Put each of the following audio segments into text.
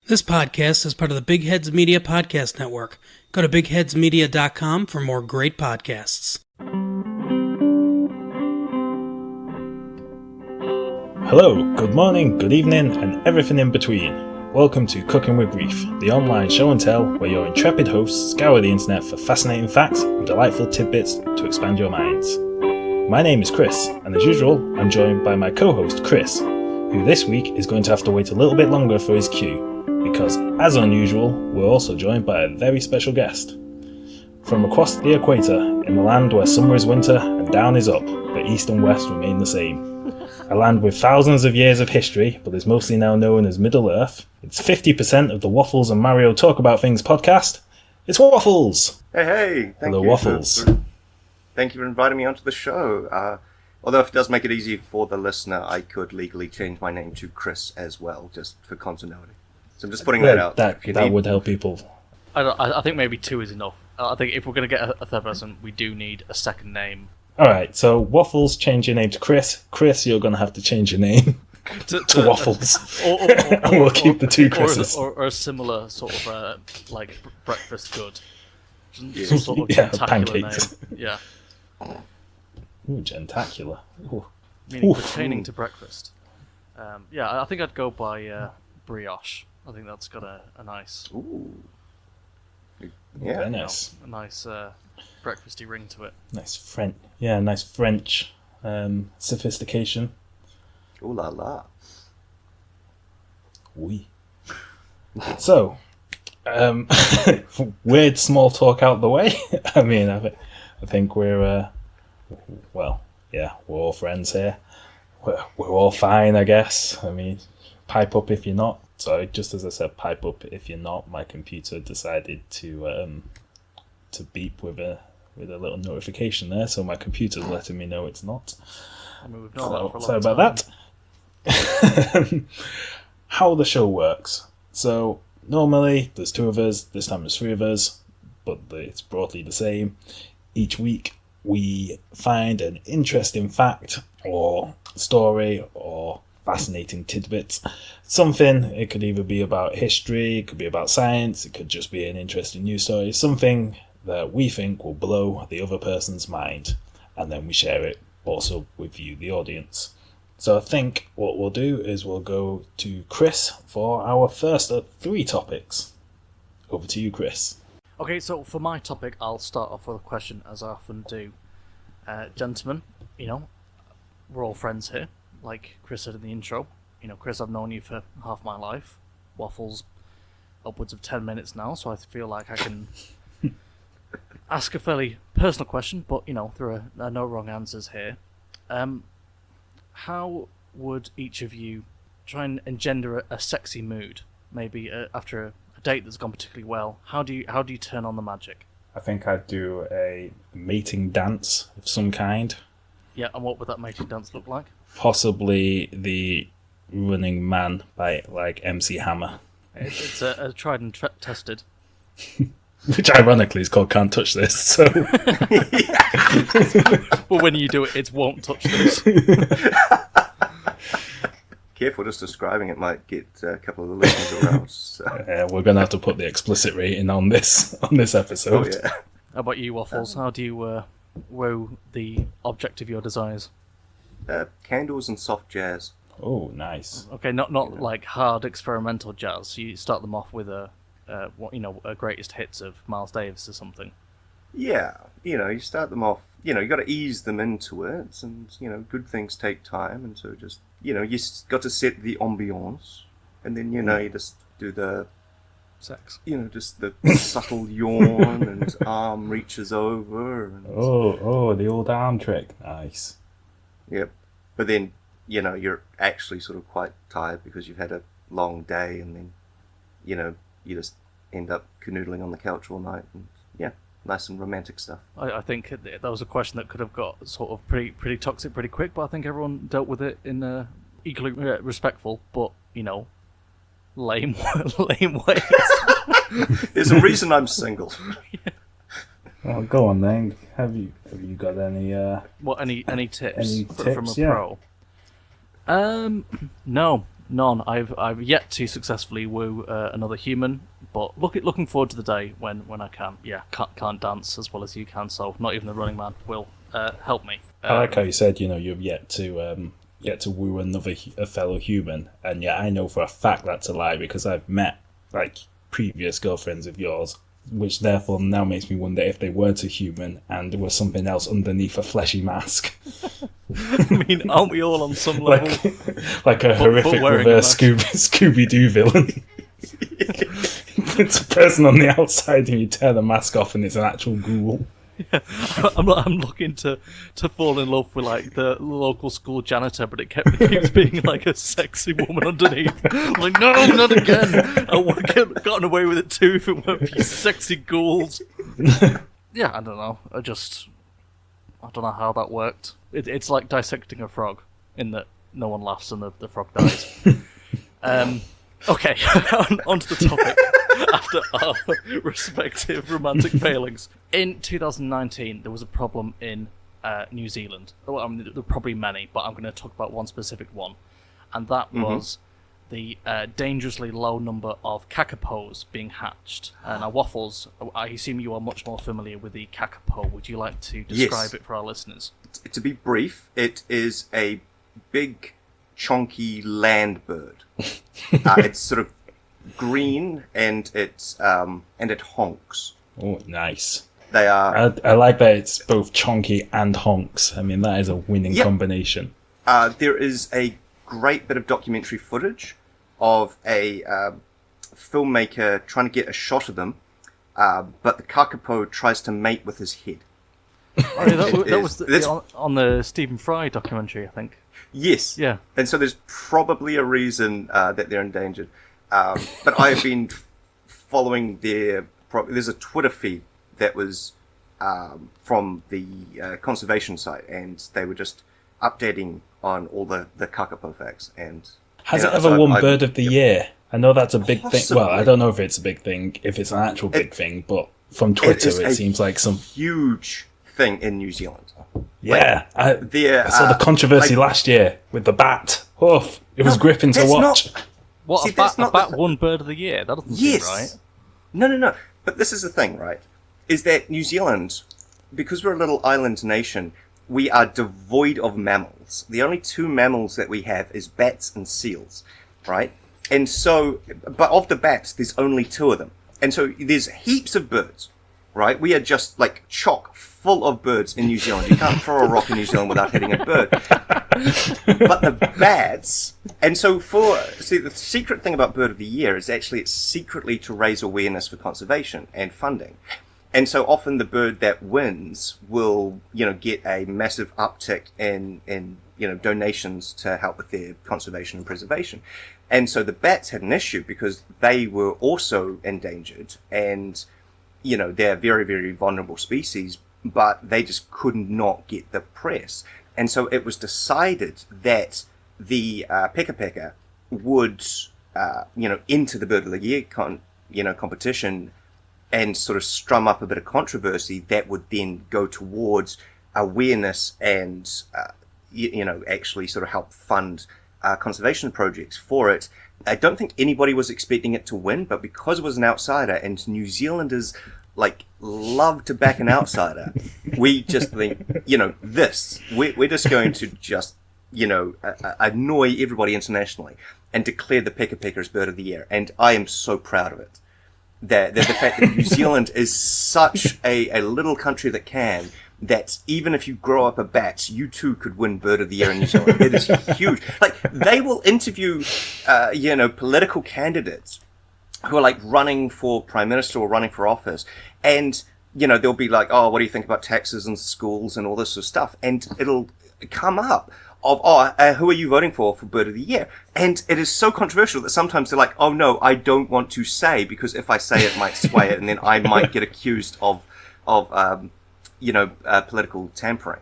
This podcast is part of the Big Heads Media Podcast Network. Go to bigheadsmedia.com for more great podcasts. Hello, good morning, good evening, and everything in between. Welcome to Cooking with Grief, the online show and tell where your intrepid hosts scour the internet for fascinating facts and delightful tidbits to expand your minds. My name is Chris, and as usual, I'm joined by my co-host Chris, who this week is going to have to wait a little bit longer for his cue, because as unusual, we're also joined by a very special guest. From across the equator, in the land where summer is winter and down is up, but east and west remain the same. A land with thousands of years of history, but is mostly now known as Middle Earth. It's 50% of the Waffles and Mario Talk About Things podcast. It's Waffles! Hey! Hello, Waffles. Thank you for inviting me onto the show. Although if it does make it easy for the listener, I could legally change my name to Chris as well, just for continuity. So I'm just putting that out. That would help people. I think maybe two is enough. I think if we're going to get a third person, we do need a second name. Alright, so Waffles, change your name to Chris. Chris, you're going to have to change your name to Waffles. And we'll keep the two Chris's. Or a similar sort of, breakfast good. Yeah. Some sort of pancakes. Name. Yeah. Ooh, gentacular. Ooh. Meaning pertaining to breakfast. I think I'd go by brioche. I think that's got a nice... Ooh. Yeah. Very nice. A nice breakfasty ring to it. Nice French sophistication. Ooh la la. Oui. So, weird small talk out the way. I mean, I think we're all friends here. We're all fine, I guess. I mean, pipe up if you're not. So just as I said, pipe up if you're not. My computer decided to beep with a little notification there. So my computer's letting me know it's not. I mean, we've known that for a long time. Sorry about that. How the show works. So normally there's two of us. This time there's three of us, but it's broadly the same. Each week we find an interesting fact or story or fascinating tidbits. Something, it could either be about history, it could be about science, it could just be an interesting news story, something that we think will blow the other person's mind, and then we share it also with you, the audience. So I think what we'll do is we'll go to Chris for our first of three topics. Over to you, Chris. Okay, so for my topic, I'll start off with a question, as I often do. Gentlemen, we're all friends here, like Chris said in the intro. Chris, I've known you for half my life. Waffles, upwards of 10 minutes now, so I feel like I can ask a fairly personal question, but, there are no wrong answers here. How would each of you try and engender a sexy mood, maybe after a date that's gone particularly well? How do you turn on the magic? I think I'd do a mating dance of some kind. Yeah, and what would that mating dance look like? Possibly the Running Man by MC Hammer. It's a tried and tested. Which ironically is called Can't Touch This, so... Well, when you do it, it won't touch this. Careful, just describing it might get a couple of the listeners aroused. So. We're going to have to put the explicit rating on this episode. Oh, yeah. How about you, Waffles? How do you woo the object of your desires? Candles and soft jazz. Oh, nice. Okay, not like hard experimental jazz. You start them off with a greatest hits of Miles Davis or something. Yeah, you start them off. You got to ease them into it, and good things take time, and so just you got to set the ambiance, and then you just do the sex. Just the subtle yawn and arm reaches over. And, the old arm trick. Nice. Yep, but then you're actually sort of quite tired because you've had a long day, and then you just end up canoodling on the couch all night, and nice and romantic stuff. I think that was a question that could have got sort of pretty toxic pretty quick, but I think everyone dealt with it in equally respectful, but lame ways. There's a reason I'm single. Yeah. Well, go on then. Have you got any? Any tips? Any from a tips, yeah. pro? No. None. I've yet to successfully woo another human, but looking forward to the day when I can. Yeah, can't dance as well as you can, so not even the Running Man will help me. I like how you said, you've yet to woo a fellow human, and yet I know for a fact that's a lie because I've met previous girlfriends of yours, which therefore now makes me wonder if they weren't a human and there was something else underneath a fleshy mask. I mean, aren't we all on some level? like a horrific reverse Scooby-Doo villain. It's a person on the outside and you tear the mask off and it's an actual ghoul. Yeah, I'm looking to fall in love with the local school janitor, but it keeps being a sexy woman underneath. No, not again! I would have gotten away with it too if it weren't for you sexy ghouls. Yeah, I don't know. I don't know how that worked. It's like dissecting a frog, in that no one laughs and the frog dies. Okay, on to the topic. After our respective romantic failings. In 2019, there was a problem in New Zealand. Well, I mean, there were probably many, but I'm going to talk about one specific one. And that was the dangerously low number of kakapos being hatched. Now, Waffles, I assume you are much more familiar with the kakapo. Would you like to describe it for our listeners? To be brief, it is a big, chonky land bird. It's sort of green and it honks. Oh, nice. They are. I like that it's both chonky and honks. I mean, that is a winning combination. There is a great bit of documentary footage of a filmmaker trying to get a shot of them, but the kakapo tries to mate with his head. Oh, yeah, that was on the Stephen Fry documentary, I think. Yes. Yeah. And so there's probably a reason that they're endangered. But I've been following there's a Twitter feed that was from the conservation site, and they were just updating on all the kakapo facts. And has it ever won Bird of the Year? I know that's a big thing. Well, I don't know if it's a big thing, if it's an actual big thing, but from Twitter it seems like some huge thing in New Zealand. Yeah, I saw the controversy last year with the bat. Oof, it was gripping to watch. What, see, a bat won Bird of the Year? That doesn't seem right. No. But this is the thing, right? Is that New Zealand, because we're a little island nation, we are devoid of mammals. The only two mammals that we have is bats and seals, right? And so, but of the bats, there's only two of them. And so there's heaps of birds, right? We are just chock full of birds in New Zealand. You can't throw a rock in New Zealand without hitting a bird. But the bats, and so the secret thing about Bird of the Year is actually it's secretly to raise awareness for conservation and funding. And so often the bird that wins will, get a massive uptick in donations to help with their conservation and preservation. And so the bats had an issue because they were also endangered and, they're very, very vulnerable species, but they just could not get the press. And so it was decided that the peka would, enter the Bird of the Year competition and sort of strum up a bit of controversy that would then go towards awareness and, actually sort of help fund conservation projects for it. I don't think anybody was expecting it to win, but because it was an outsider and New Zealanders love to back an outsider, we just think, we're just going to just, annoy everybody internationally and declare the peka as Bird of the Year. And I am so proud of it. That the fact that New Zealand is such a little country that even if you grow up a bat, you too could win Bird of the Year in New Zealand. It is huge. They will interview, political candidates who are running for prime minister or running for office, and they'll be like, oh, what do you think about taxes and schools and all this sort of stuff, and it'll come up of, who are you voting for Bird of the Year? And it is so controversial that sometimes they're like, oh no, I don't want to say, because if I say it might sway it, and then I might get accused of political tampering.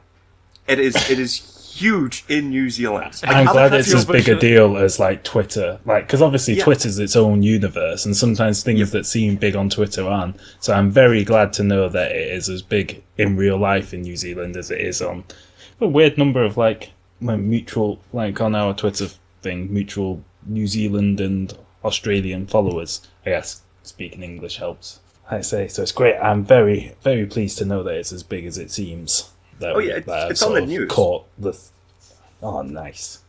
It is huge in New Zealand. I'm glad it's as big a deal as Twitter, because obviously Twitter's its own universe, and sometimes things that seem big on Twitter aren't. So I'm very glad to know that it is as big in real life in New Zealand as it is on a weird number of mutual, on our Twitter thing, mutual New Zealand and Australian followers. I guess speaking English helps, I say. So it's great. I'm very, very pleased to know that it's as big as it seems. That it's on the news. Caught the... Oh, nice.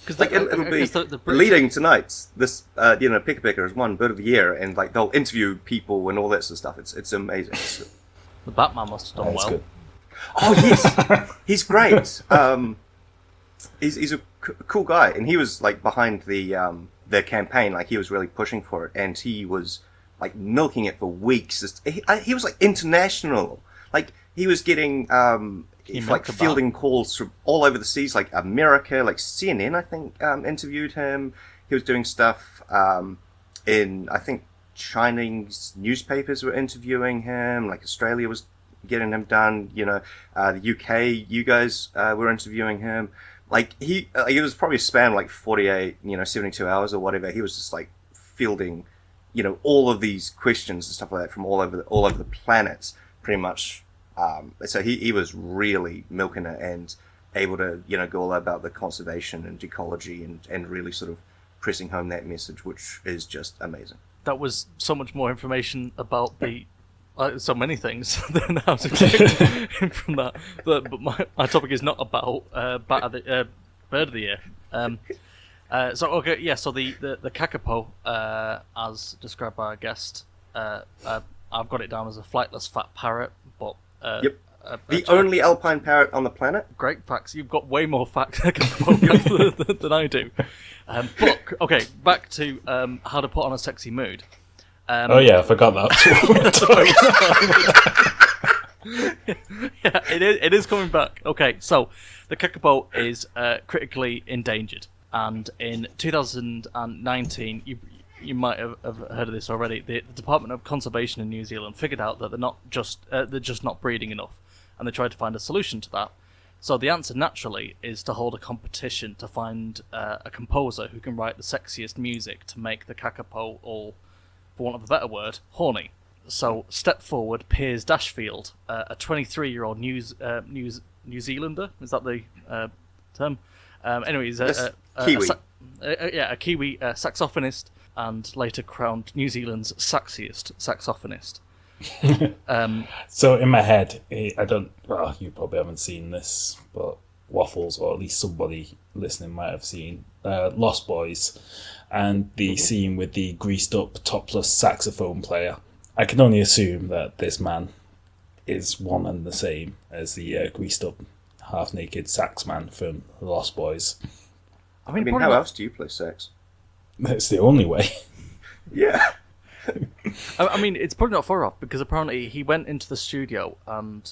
Because like it'll be leading tonight. This Pika Pika has won Bird of the Year, and like they'll interview people and all that sort of stuff. It's amazing. The Batman must have done well. Good. Oh yes, he's great. He's a cool guy, and he was like behind the campaign. Like he was really pushing for it, and he was like milking it for weeks. He was like international. Like he was getting like fielding calls from all over the seas, like America, like CNN, I think, interviewed him. He was doing stuff in, I think, Chinese newspapers were interviewing him. Like Australia was getting him done. The UK, you guys were interviewing him. Like it was probably a span like 48, 72 hours or whatever. He was just like fielding, all of these questions and stuff like that from all over the planet, pretty much. So he was really milking it and able to, go all about the conservation and ecology and really sort of pressing home that message, which is just amazing. That was so much more information about the so many things than I was expecting from that. But my topic is not about Bird of the Year. So the Kakapo, as described by our guest, I've got it down as a flightless fat parrot, but yep. The only alpine parrot on the planet. Great facts. You've got way more facts than I do. But okay, back to how to put on a sexy mood. I forgot that. Yeah, it is coming back. Okay, so the Kakapo is critically endangered, and in 2019, you might have heard of this already. The Department of Conservation in New Zealand figured out that they're just not breeding enough, and they tried to find a solution to that. So the answer naturally is to hold a competition to find a composer who can write the sexiest music to make the Kakapo, or for want of a better word, horny. So step forward, Piers Dashfield, a 23-year-old New Zealander. Is that the term? Anyway, he's Kiwi. A Kiwi saxophonist, and later crowned New Zealand's sexiest saxophonist. So in my head, I don't. Well, you probably haven't seen this, but Waffles, or at least somebody listening, might have seen Lost Boys, and the scene with the greased-up topless saxophone player. I can only assume that this man is one and the same as the greased-up, half-naked sax man from Lost Boys. I mean how else do you play sax? It's the only way. Yeah. I mean, it's probably not far off, because apparently he went into the studio and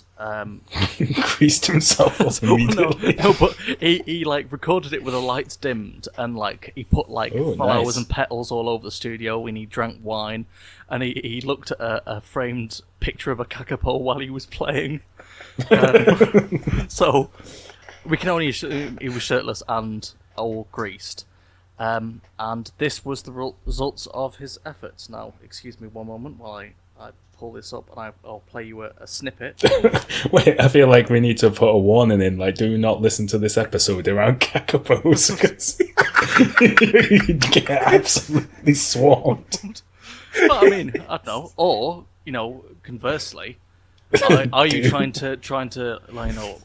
greased himself up immediately. No, but he like recorded it with the lights dimmed, and like he put like flowers and petals all over the studio, and he drank wine, and he looked at a framed picture of a Kakapo while he was playing. So we can only assume he was shirtless and all greased. And this was the results of his efforts. Now, excuse me one moment while I pull this up, and I'll play you a snippet. Wait, I feel like we need to put a warning in, like, do not listen to this episode around Kakapos, because you get absolutely swamped. But I mean, I don't know. Or, conversely, are you trying to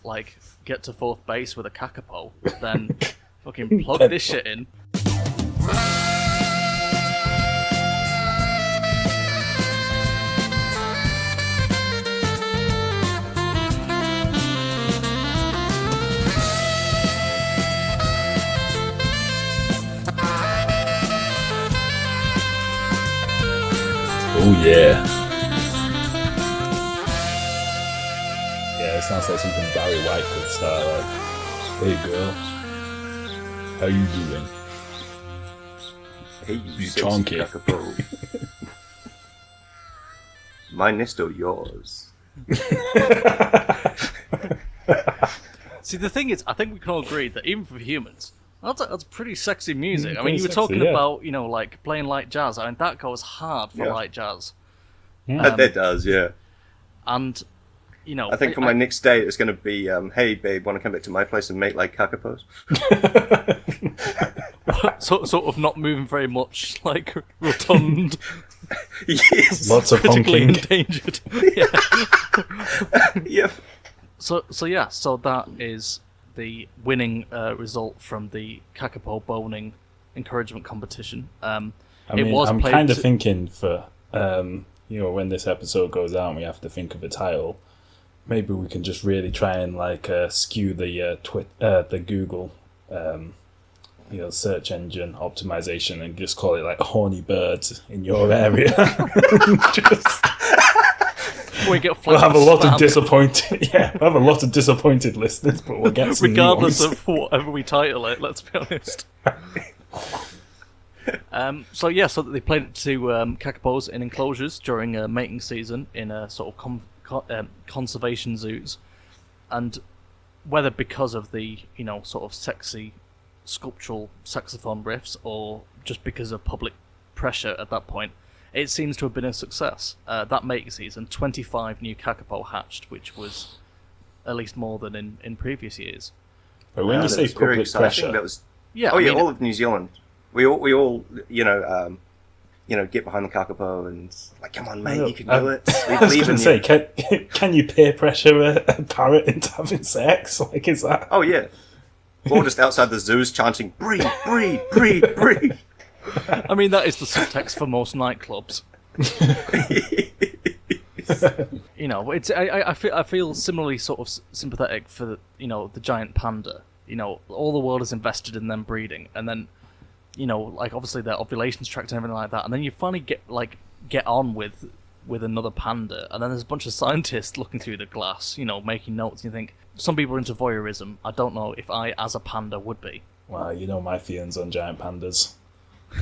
like get to fourth base with a Kakapo? Then fucking plug this shit in. Oh yeah. Yeah, it sounds like something Barry White could start like. Hey girl, how you doing? Hey, you chonky. Kakapo. Mine is still yours. See, the thing is, I think we can all agree that even for humans, that's pretty sexy music. I mean, Pretty you were sexy, talking yeah. about, like playing light jazz. I mean, that goes hard for light jazz. That does, yeah. And you know, I think for my next date, it's going to be, hey, babe, want to come back to my place and make like kakapos? sort of not moving very much, like rotund, Yes. Lots of critically honking. endangered. Yeah. Yep. So that is the winning result from the Kakapo boning encouragement competition. I mean, I'm kind of thinking for, when this episode goes out and we have to think of a title, maybe we can just really try and like skew the Google, search engine optimization and just call it like Horny Birds in your area. We'll have a lot of disappointed. Yeah, we'll have a lot of disappointed listeners, but we'll get some regardless new ones. of whatever we title it. Let's be honest. So they played it to kakapos in enclosures during mating season in a sort of conservation zoos, and whether because of the sort of sexy sculptural saxophone riffs or just because of public pressure at that point, it seems to have been a success. That mating season, 25 new kakapo hatched, which was at least more than in previous years. But when you say public pressure, that was yeah, all of New Zealand. We all get behind the kakapo and like, come on, mate, you can do it. I was going to say, can you peer pressure a parrot into having sex? Like, is that? Oh yeah, we're all just outside the zoos chanting, breed, breed, breed, breed. I mean, that is the subtext for most nightclubs. It's I feel similarly sort of sympathetic for the giant panda. All the world is invested in them breeding, and then obviously their ovulation's tracked and everything like that, and then you finally get on with another panda, and then there's a bunch of scientists looking through the glass, making notes, and you think, some people are into voyeurism. I don't know if I, as a panda, would be. Well, you know my feelings on giant pandas.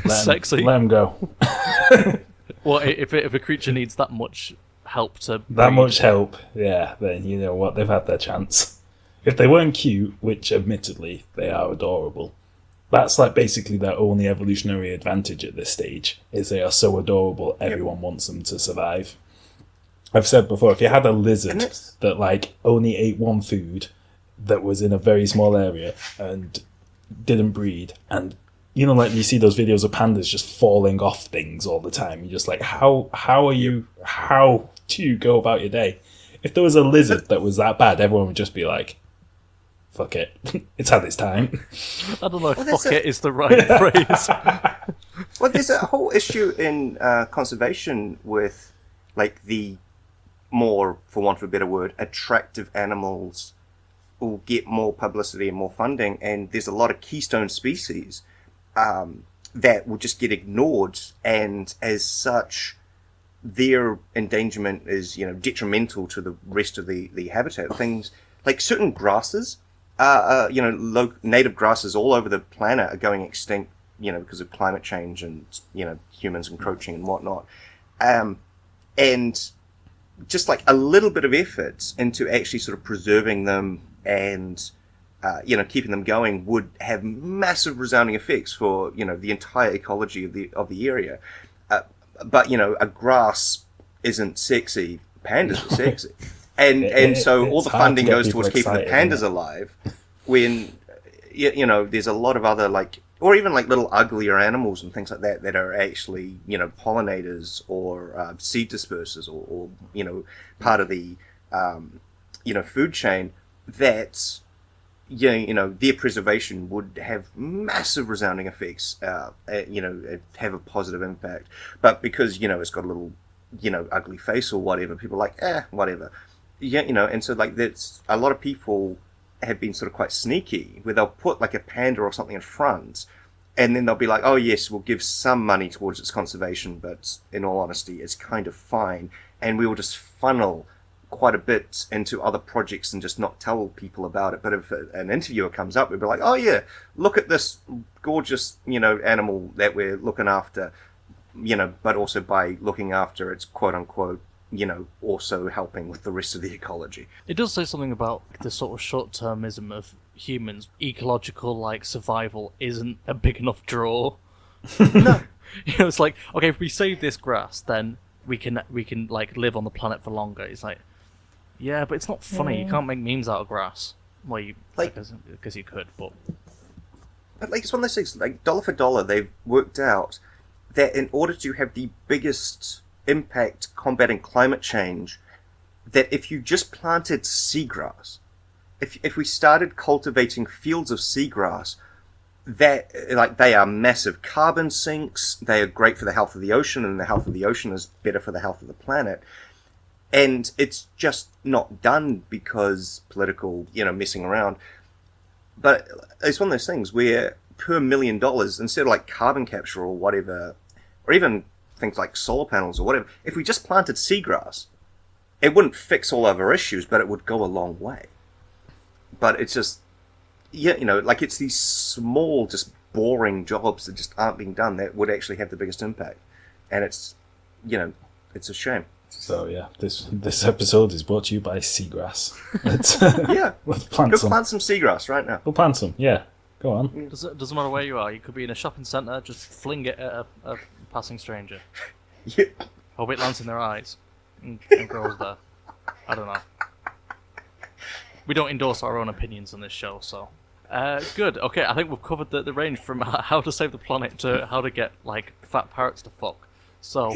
Sexy. Let them go. Well, if a creature needs that much help to breed, that much help, yeah, then you know what, they've had their chance. If they weren't cute, which admittedly they are adorable, that's like basically their only evolutionary advantage at this stage, is they are so adorable, everyone wants them to survive. I've said before, if you had a lizard that like only ate one food that was in a very small area and didn't breed, and like you see those videos of pandas just falling off things all the time, you're just like, how do you go about your day? If there was a lizard that was that bad, everyone would just be like, fuck it, it's had its time. I don't know if fuck it is the right phrase. Well, there's a whole issue in conservation with like the more, for want of a better word, attractive animals will get more publicity and more funding, and there's a lot of keystone species that will just get ignored, and as such their endangerment is detrimental to the rest of the habitat. Things like certain grasses, native grasses all over the planet are going extinct, because of climate change and humans encroaching and whatnot, and just like a little bit of effort into actually sort of preserving them and keeping them going would have massive resounding effects for the entire ecology of the area. But a grass isn't sexy. Pandas are sexy, and so all the funding goes towards keeping the pandas alive. When there's a lot of other or even little uglier animals and things like that are actually pollinators or seed dispersers or part of the food chain that their preservation would have massive resounding effects, have a positive impact. But because, it's got a little, ugly face or whatever, people are like, whatever. And so that's a lot of people have been sort of quite sneaky, where they'll put a panda or something in front, and then they'll be like, oh yes, we'll give some money towards its conservation, but in all honesty, it's kind of fine, and we will just funnel quite a bit into other projects and just not tell people about it. But if an interviewer comes up, we'd be like, oh yeah, look at this gorgeous, animal that we're looking after, but also by looking after it's quote unquote, also helping with the rest of the ecology. It does say something about the sort of short-termism of humans. Ecological, survival isn't a big enough draw. No. It's like, okay, if we save this grass, then we can live on the planet for longer. It's like, Yeah, but it's not funny. You can't make memes out of grass. Well, you Like- because you could, but But like, it's one of those things, like, dollar for dollar, they've worked out that in order to have the biggest impact combating climate change, that if you just planted seagrass, if we started cultivating fields of seagrass, that, like, they are massive carbon sinks, they are great for the health of the ocean, and the health of the ocean is better for the health of the planet. And it's just not done because political, messing around. But it's one of those things where per $1 million, instead of like carbon capture or whatever, or even things like solar panels or whatever, if we just planted seagrass, it wouldn't fix all of our issues, but it would go a long way. But it's just, like, it's these small, just boring jobs that just aren't being done that would actually have the biggest impact. And it's, it's a shame. So yeah, this episode is brought to you by seagrass. Yeah. Let's plant Go some. plant some seagrass right now. We'll plant some. Yeah, go on. doesn't matter where you are. You could be in a shopping centre, just fling it at a passing stranger. Yeah. Hope it lands in their eyes and grows there. I don't know. We don't endorse our own opinions on this show, so... good. Okay, I think we've covered the range from how to save the planet to how to get, like, fat parrots to fuck. So,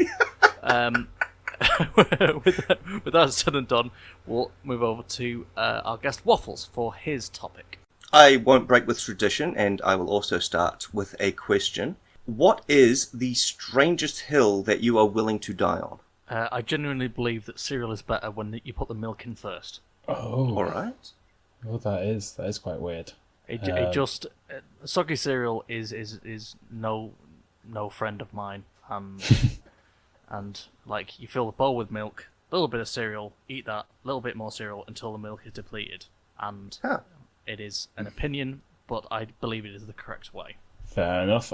with that said and done, we'll move over to our guest Waffles for his topic. I won't break with tradition, and I will also start with a question. What is the strangest hill that you are willing to die on? I genuinely believe that cereal is better when you put the milk in first. Oh, All right. well, that is quite weird. It just soggy cereal is no friend of mine, and like you fill the bowl with milk, a little bit of cereal, eat that, a little bit more cereal until the milk is depleted, and it is an opinion, but I believe it is the correct way. Fair enough.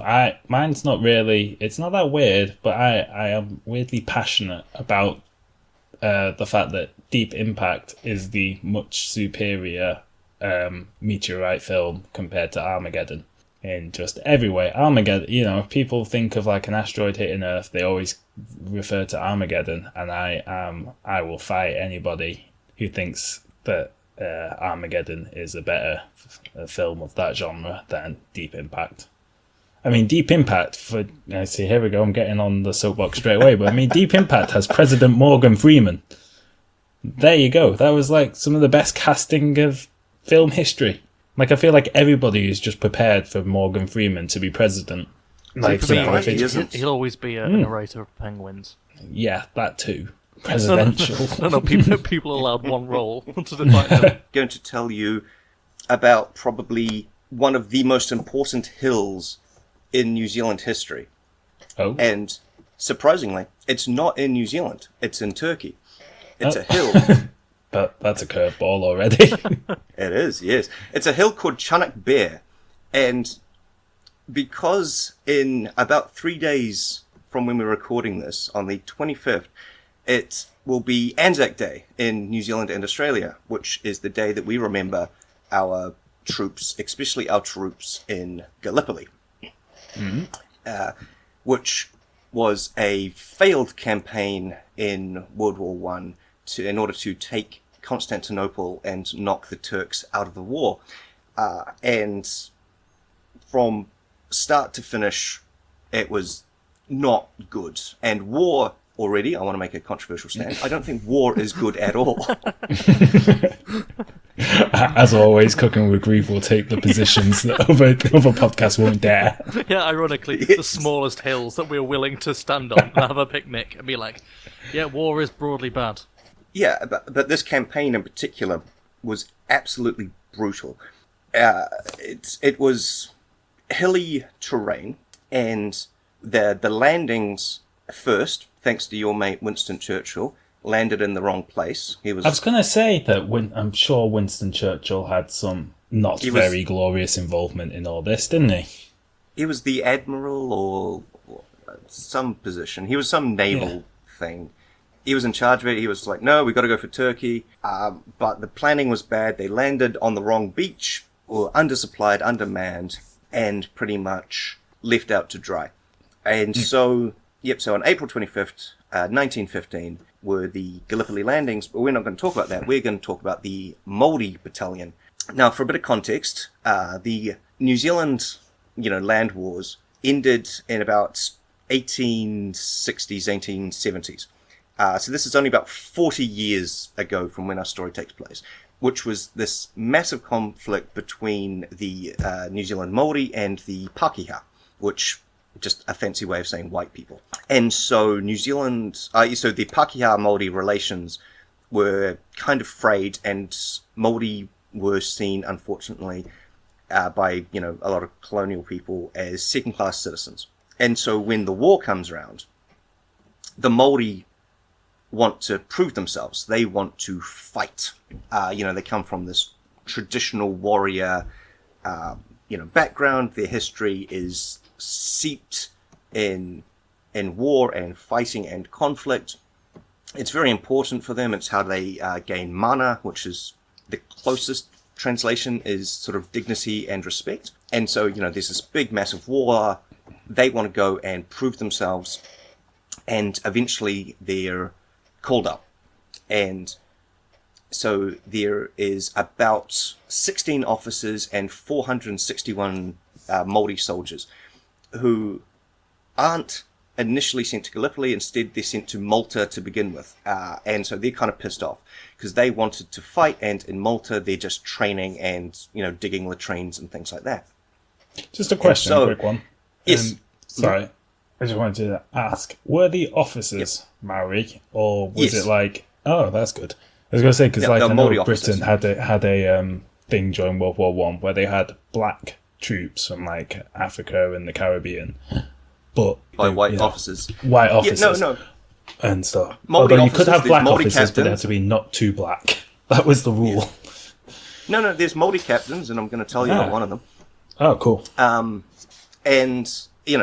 Mine's not really. It's not that weird, but I am weirdly passionate about the fact that Deep Impact is the much superior meteorite film compared to Armageddon in just every way. Armageddon, if people think of like an asteroid hitting Earth, they always refer to Armageddon, and I will fight anybody who thinks that Armageddon is a better film of that genre than Deep Impact. I mean, Deep Impact, see, here we go, I'm getting on the soapbox straight away, but I mean, Deep Impact has President Morgan Freeman. There you go. That was like some of the best casting of film history. Like, I feel like everybody is just prepared for Morgan Freeman to be president. Like, He'll always be a narrator of Penguins. Yeah, that too. Presidential. No, people allowed one role to define them. I'm going to tell you about probably one of the most important hills in New Zealand history. Oh. And surprisingly, it's not in New Zealand. It's in Turkey. It's a hill. But that's a curveball already. It is, yes. It's a hill called Chunuk Bair. And because in about 3 days from when we're recording this, on the 25th, it will be Anzac Day in New Zealand and Australia, which is the day that we remember our troops, especially our troops in Gallipoli, which was a failed campaign in World War One in order to take Constantinople and knock the Turks out of the war. And from start to finish, it was not good. And war, already, I want to make a controversial stand, I don't think war is good at all. As always, Cooking with Grief will take the positions that other podcasts won't dare. Yeah, ironically, the smallest hills that we're willing to stand on and have a picnic and be like, yeah, war is broadly bad. Yeah, but this campaign in particular was absolutely brutal. It was hilly terrain, and the landings first, thanks to your mate Winston Churchill, landed in the wrong place. I was going to say that I'm sure Winston Churchill had some not very glorious involvement in all this, didn't he? He was the admiral or some position. He was some naval thing. He was in charge of it. He was like, no, we've got to go for Turkey. But the planning was bad. They landed on the wrong beach, or undersupplied, undermanned, and pretty much left out to dry. And so on April 25th, 1915 were the Gallipoli landings, but we're not going to talk about that. We're going to talk about the Maori Battalion. Now, for a bit of context, the New Zealand, land wars ended in about 1860s, 1870s. So this is only about 40 years ago from when our story takes place, which was this massive conflict between the New Zealand Maori and the Pākehā, which just a fancy way of saying white people. And so New Zealand, so the Pākehā Maori relations were kind of frayed, and Maori were seen, unfortunately, by, a lot of colonial people as second-class citizens. And so when the war comes around, the Maori want to prove themselves. They want to fight. They come from this traditional warrior, background. Their history is seeped in war and fighting and conflict. It's very important for them. It's how they gain mana, which is the closest translation is sort of dignity and respect. And so, there's this big, massive war. They want to go and prove themselves. And eventually they're called up. And so there is about 16 officers and 461 Maori soldiers who aren't initially sent to Gallipoli. Instead, they're sent to Malta to begin with. And so they're kind of pissed off because they wanted to fight, and in Malta, they're just training and, digging latrines and things like that. Just a question, a quick one. Yes. Sorry, I just wanted to ask, were the officers Maori, or was it like, oh, that's good. I was going to say, because I know Britain had a thing during World War One where they had black troops from like Africa and the Caribbean, but by white officers. White officers. No. And stuff. Maori Although you could have black Maori officers, captains. but they had to be not too black. That was the rule. Yeah. No, there's Maori captains, and I'm going to tell you about one of them. Oh, cool. And,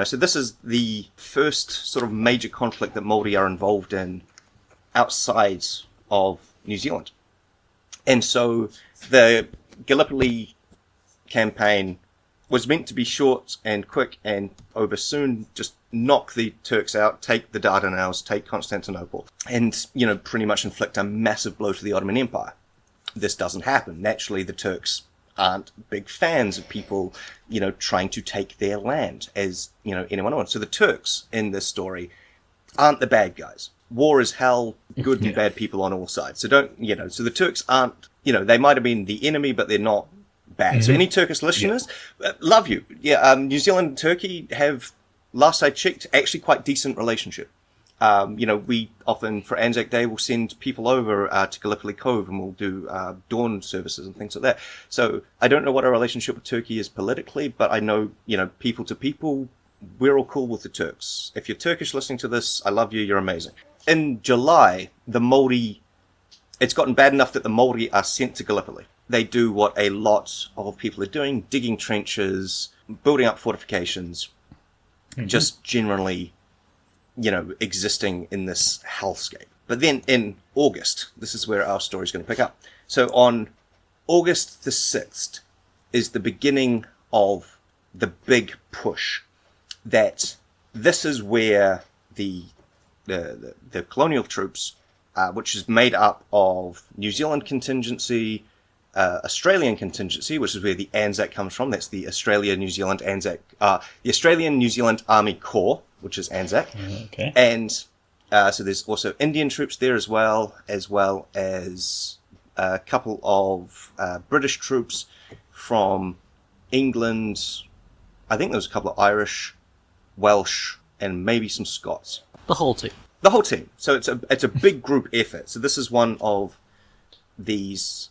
so this is the first sort of major conflict that Maori are involved in outside of New Zealand. And so the Gallipoli campaign was meant to be short and quick and over soon, just knock the Turks out, take the Dardanelles, take Constantinople, and, pretty much inflict a massive blow to the Ottoman Empire. This doesn't happen. Naturally, the Turks aren't big fans of people, trying to take their land, as, anyone would. So the Turks in this story aren't the bad guys. War is hell, good and bad people on all sides. So so the Turks aren't, they might have been the enemy, but they're not bad. Mm-hmm. So any Turkish listeners, love you. Yeah, New Zealand and Turkey have, last I checked, actually quite decent relationship. We often, for Anzac Day, will send people over to Gallipoli Cove, and we'll do dawn services and things like that. So I don't know what our relationship with Turkey is politically, but I know, people to people, we're all cool with the Turks. If you're Turkish listening to this, I love you, you're amazing. In July, the Maori, it's gotten bad enough that the Maori are sent to Gallipoli. They do what a lot of people are doing, digging trenches, building up fortifications, just generally, existing in this hellscape. But then in August, this is where our story is going to pick up. So on August the 6th is the beginning of the big push, that this is where the colonial troops, which is made up of New Zealand contingency, Australian contingency, which is where the Anzac comes from. That's the Australia-New Zealand Anzac, the Australian-New Zealand Army Corps, which is Anzac. Okay. And so there's also Indian troops there as well as a couple of British troops from England. I think there was a couple of Irish, Welsh, and maybe some Scots. The whole team. The whole team. So it's a big group effort. So this is one of these,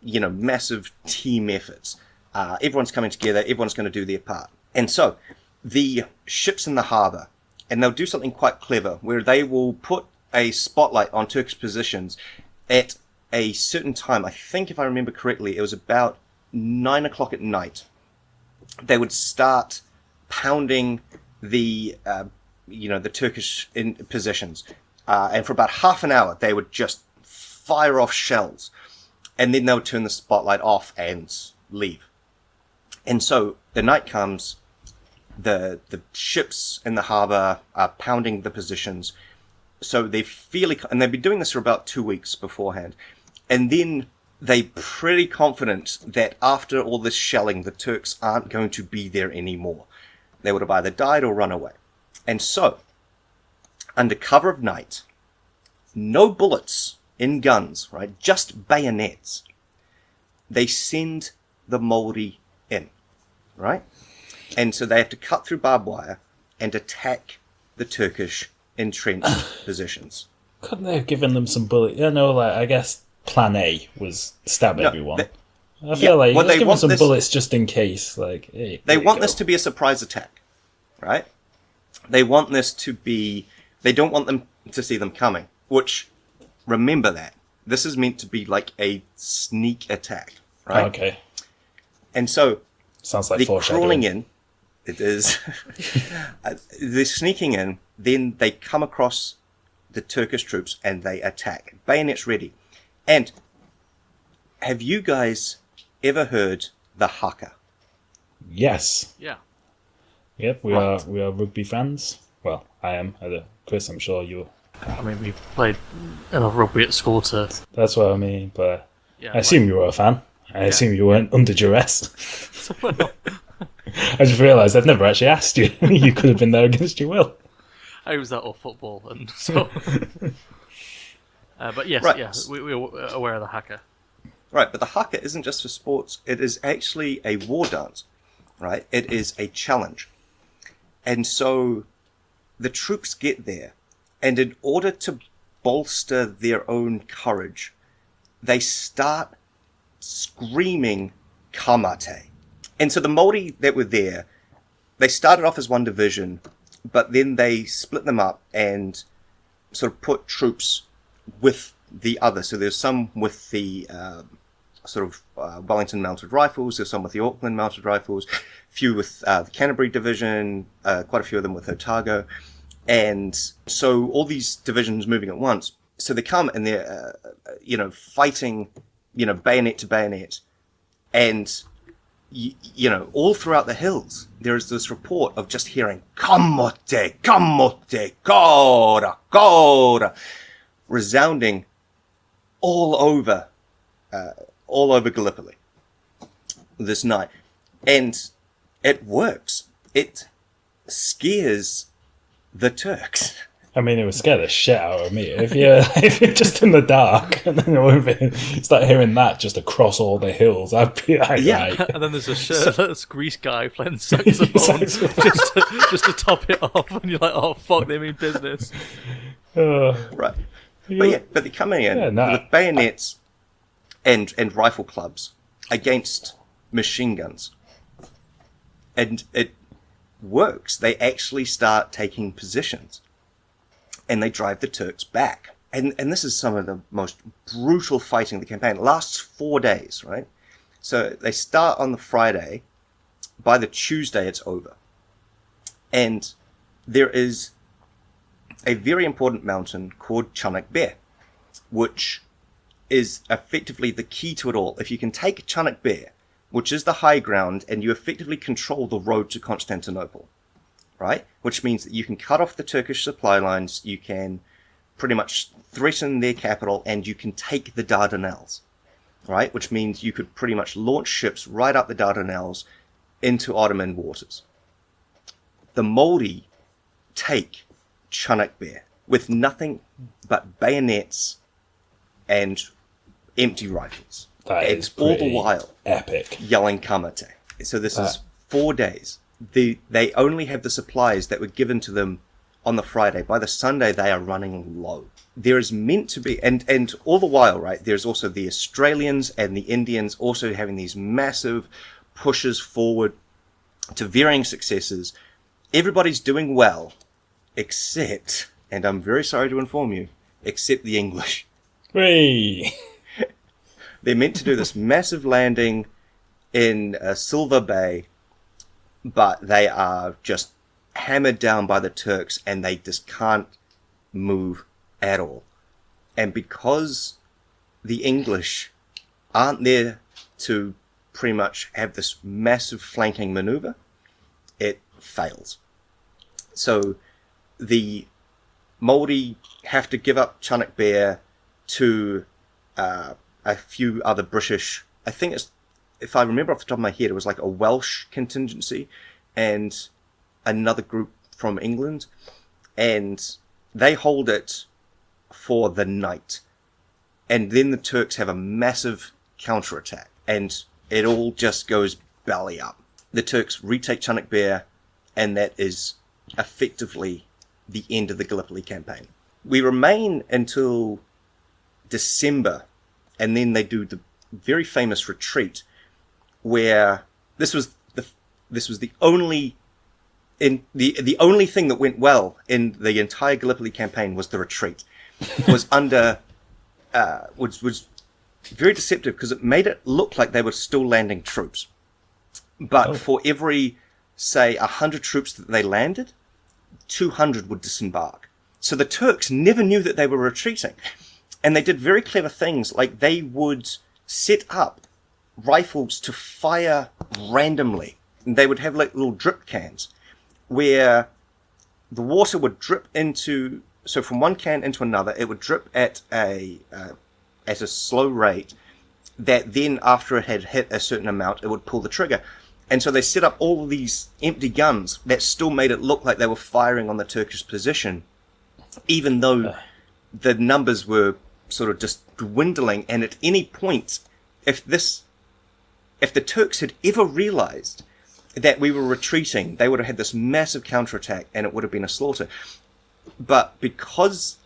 massive team efforts. Everyone's coming together. Everyone's going to do their part. And so the ships in the harbour, and they'll do something quite clever, where they will put a spotlight on Turkish positions at a certain time. I think, if I remember correctly, it was about 9 o'clock at night. They would start pounding the Turkish positions. And for about half an hour, they would just fire off shells. And then they would turn the spotlight off and leave. And so the night comes, the ships in the harbour are pounding the positions, so they've been doing this for about 2 weeks beforehand. And then they're pretty confident that after all this shelling, the Turks aren't going to be there anymore. They would have either died or run away. And so, under cover of night, no bullets in guns, right? Just bayonets. They send the Maori in, right? And so they have to cut through barbed wire and attack the Turkish entrenched positions. Couldn't they have given them some bullets? I guess plan A was stab everyone. I feel like let's give them some bullets just in case. They want this to be a surprise attack, right? They want this to be... They don't want them to see them coming, which, remember that. This is meant to be like a sneak attack, right? Okay. And so... Sounds like they're crawling in. It is. They're sneaking in, then they come across the Turkish troops and they attack. Bayonets ready. And have you guys ever heard the haka? Yes. Yeah. Yep, we are rugby fans. Well, I am. Chris, I'm sure you... I mean, we played enough rugby at school to... That's what I mean, but Yeah, I assume you were a fan. I assume you weren't under duress. Well, I just realised I've never actually asked you. You could have been there against your will. I was out of football, and so... but yes, Right. yeah, we were aware of the haka. Right, but the haka isn't just for sports. It is actually a war dance, right? It is a challenge. And so the troops get there, and in order to bolster their own courage, they start screaming kamate. And so the Maori that were there, they started off as one division, but then they split them up and sort of put troops with the other. So there's some with the Wellington Mounted Rifles, there's some with the Auckland Mounted Rifles, a few with the Canterbury Division, quite a few of them with Otago. And so all these divisions moving at once. So they come and they're, fighting, bayonet to bayonet. And, all throughout the hills, there is this report of just hearing, kamote, kamote, kora, kora, resounding all over Gallipoli this night. And it works. It scares the Turks. I mean, it would scare the shit out of me if you're just in the dark and then you start hearing that just across all the hills. I'd be like, right. And then there's a shirtless Greece guy playing saxophone just to top it off, and you're like, oh fuck, they mean business. Right. But they're coming in with bayonets and rifle clubs against machine guns. And it works. They actually start taking positions. And they drive the Turks back. And this is some of the most brutal fighting of the campaign. It lasts 4 days, right? So they start on the Friday. By the Tuesday, it's over. And there is a very important mountain called Chunuk Bair, which is effectively the key to it all. If you can take Chunuk Bair, which is the high ground, and you effectively control the road to Constantinople, right? Which means that you can cut off the Turkish supply lines, you can pretty much threaten their capital, and you can take the Dardanelles, right? Which means you could pretty much launch ships right up the Dardanelles into Ottoman waters. The Maori take Chunuk Bair with nothing but bayonets and empty rifles. It's all the while epic, yelling kamate. So this is 4 days. They only have the supplies that were given to them on the Friday. By the Sunday, they are running low. There is meant to be, and all the while, right, there's also the Australians and the Indians also having these massive pushes forward to varying successes. Everybody's doing well, except, and I'm very sorry to inform you, except the English. Whee! They're meant to do this massive landing in Silver Bay, but they are just hammered down by the Turks and they just can't move at all. And because the English aren't there to pretty much have this massive flanking maneuver, it fails. So the Maori have to give up Chunuk Bair to a few other British. I think it's, if I remember off the top of my head, it was like a Welsh contingency and another group from England, and they hold it for the night. And then the Turks have a massive counterattack, and it all just goes belly up. The Turks retake Chunuk Bair, and that is effectively the end of the Gallipoli campaign. We remain until December, and then they do the very famous retreat, where this was the only the only thing that went well in the entire Gallipoli campaign was the retreat. Was under was very deceptive because it made it look like they were still landing troops, but for every, say, 100 troops that they landed, 200 would disembark. So the Turks never knew that they were retreating, and they did very clever things, like they would set up rifles to fire randomly, and they would have like little drip cans where the water would drip into, so from one can into another, it would drip at a slow rate, that then after it had hit a certain amount, it would pull the trigger. And so they set up all of these empty guns that still made it look like they were firing on the Turkish position, even though the numbers were sort of just dwindling. And at any point, if the Turks had ever realized that we were retreating, they would have had this massive counterattack, and it would have been a slaughter. But because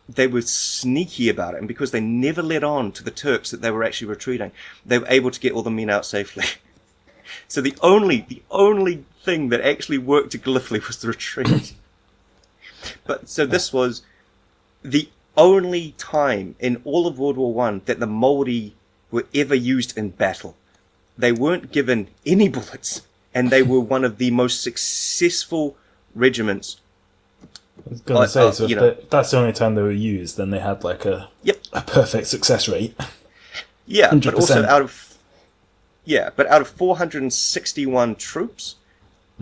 they were sneaky about it, and because they never let on to the Turks that they were actually retreating, they were able to get all the men out safely. So the only thing that actually worked at Gallipoli was the retreat. But so this was the only time in all of World War I that the Maori were ever used in battle. They weren't given any bullets, and they were one of the most successful regiments. I was going to say, so if that's the only time they were used, then they had like a perfect success rate. Yeah, 100%. but also out of 461 troops,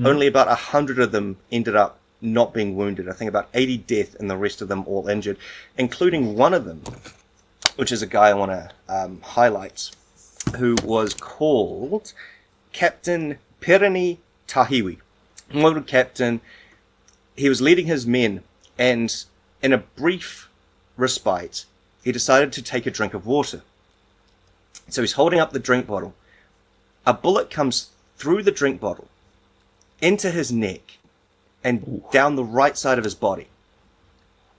only about 100 of them ended up not being wounded. I think about 80 death and the rest of them all injured, including one of them, which is a guy I want to highlight, who was called Captain Pereni Tahiwi. Model captain. He was leading his men, and in a brief respite, he decided to take a drink of water. So he's holding up the drink bottle. A bullet comes through the drink bottle, into his neck, and down the right side of his body.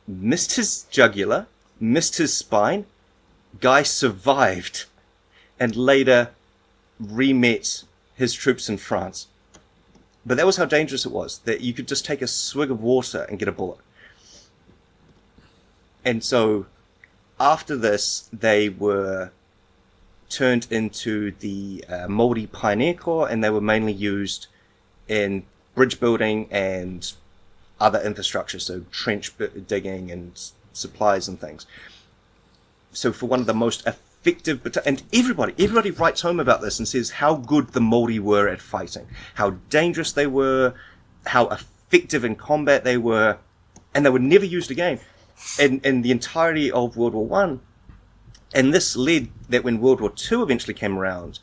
Missed his jugular, missed his spine. Guy survived, and later re-met his troops in France. But that was how dangerous it was, that you could just take a swig of water and get a bullet. And so, after this, they were turned into the Maori Pioneer Corps, and they were mainly used in bridge building and other infrastructure, so trench digging and supplies and things. So for one of the most effective, and everybody writes home about this and says how good the Maori were at fighting, how dangerous they were, how effective in combat they were, and they were never used again in the entirety of World War One. And this led that when World War II eventually came around,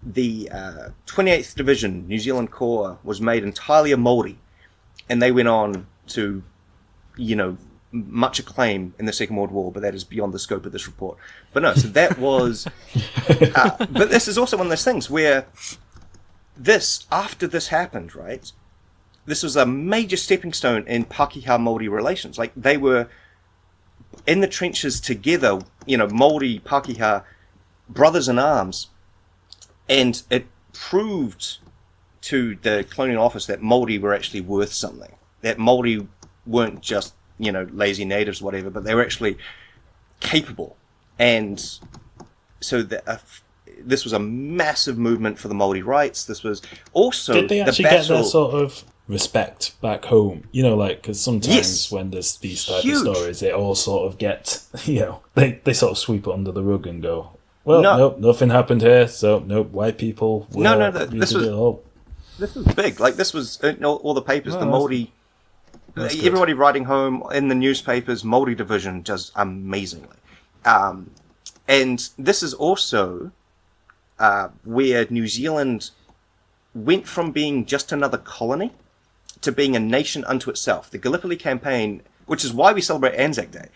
the 28th Division New Zealand Corps was made entirely of Maori, and they went on to, much acclaim in the Second World War, but that is beyond the scope of this report. But no, so that was... but this is also one of those things where after this happened, right, this was a major stepping stone in Pakeha Māori relations. Like, they were in the trenches together, Māori, Pakeha, brothers in arms, and it proved to the colonial office that Māori were actually worth something. That Māori weren't just lazy natives, whatever, but they were actually capable. And so this was a massive movement for the Māori rights. This was also Did they actually get their sort of respect back home? Because sometimes when there's these type of stories, they all sort of get, they sort of sweep it under the rug and go, well, nope, nothing happened here, so nope, white people. This was big. Like, this was in all the papers. The Māori That's good. Everybody writing home in the newspapers, Māori division does amazingly. And this is also where New Zealand went from being just another colony to being a nation unto itself. The Gallipoli campaign, which is why we celebrate Anzac Day,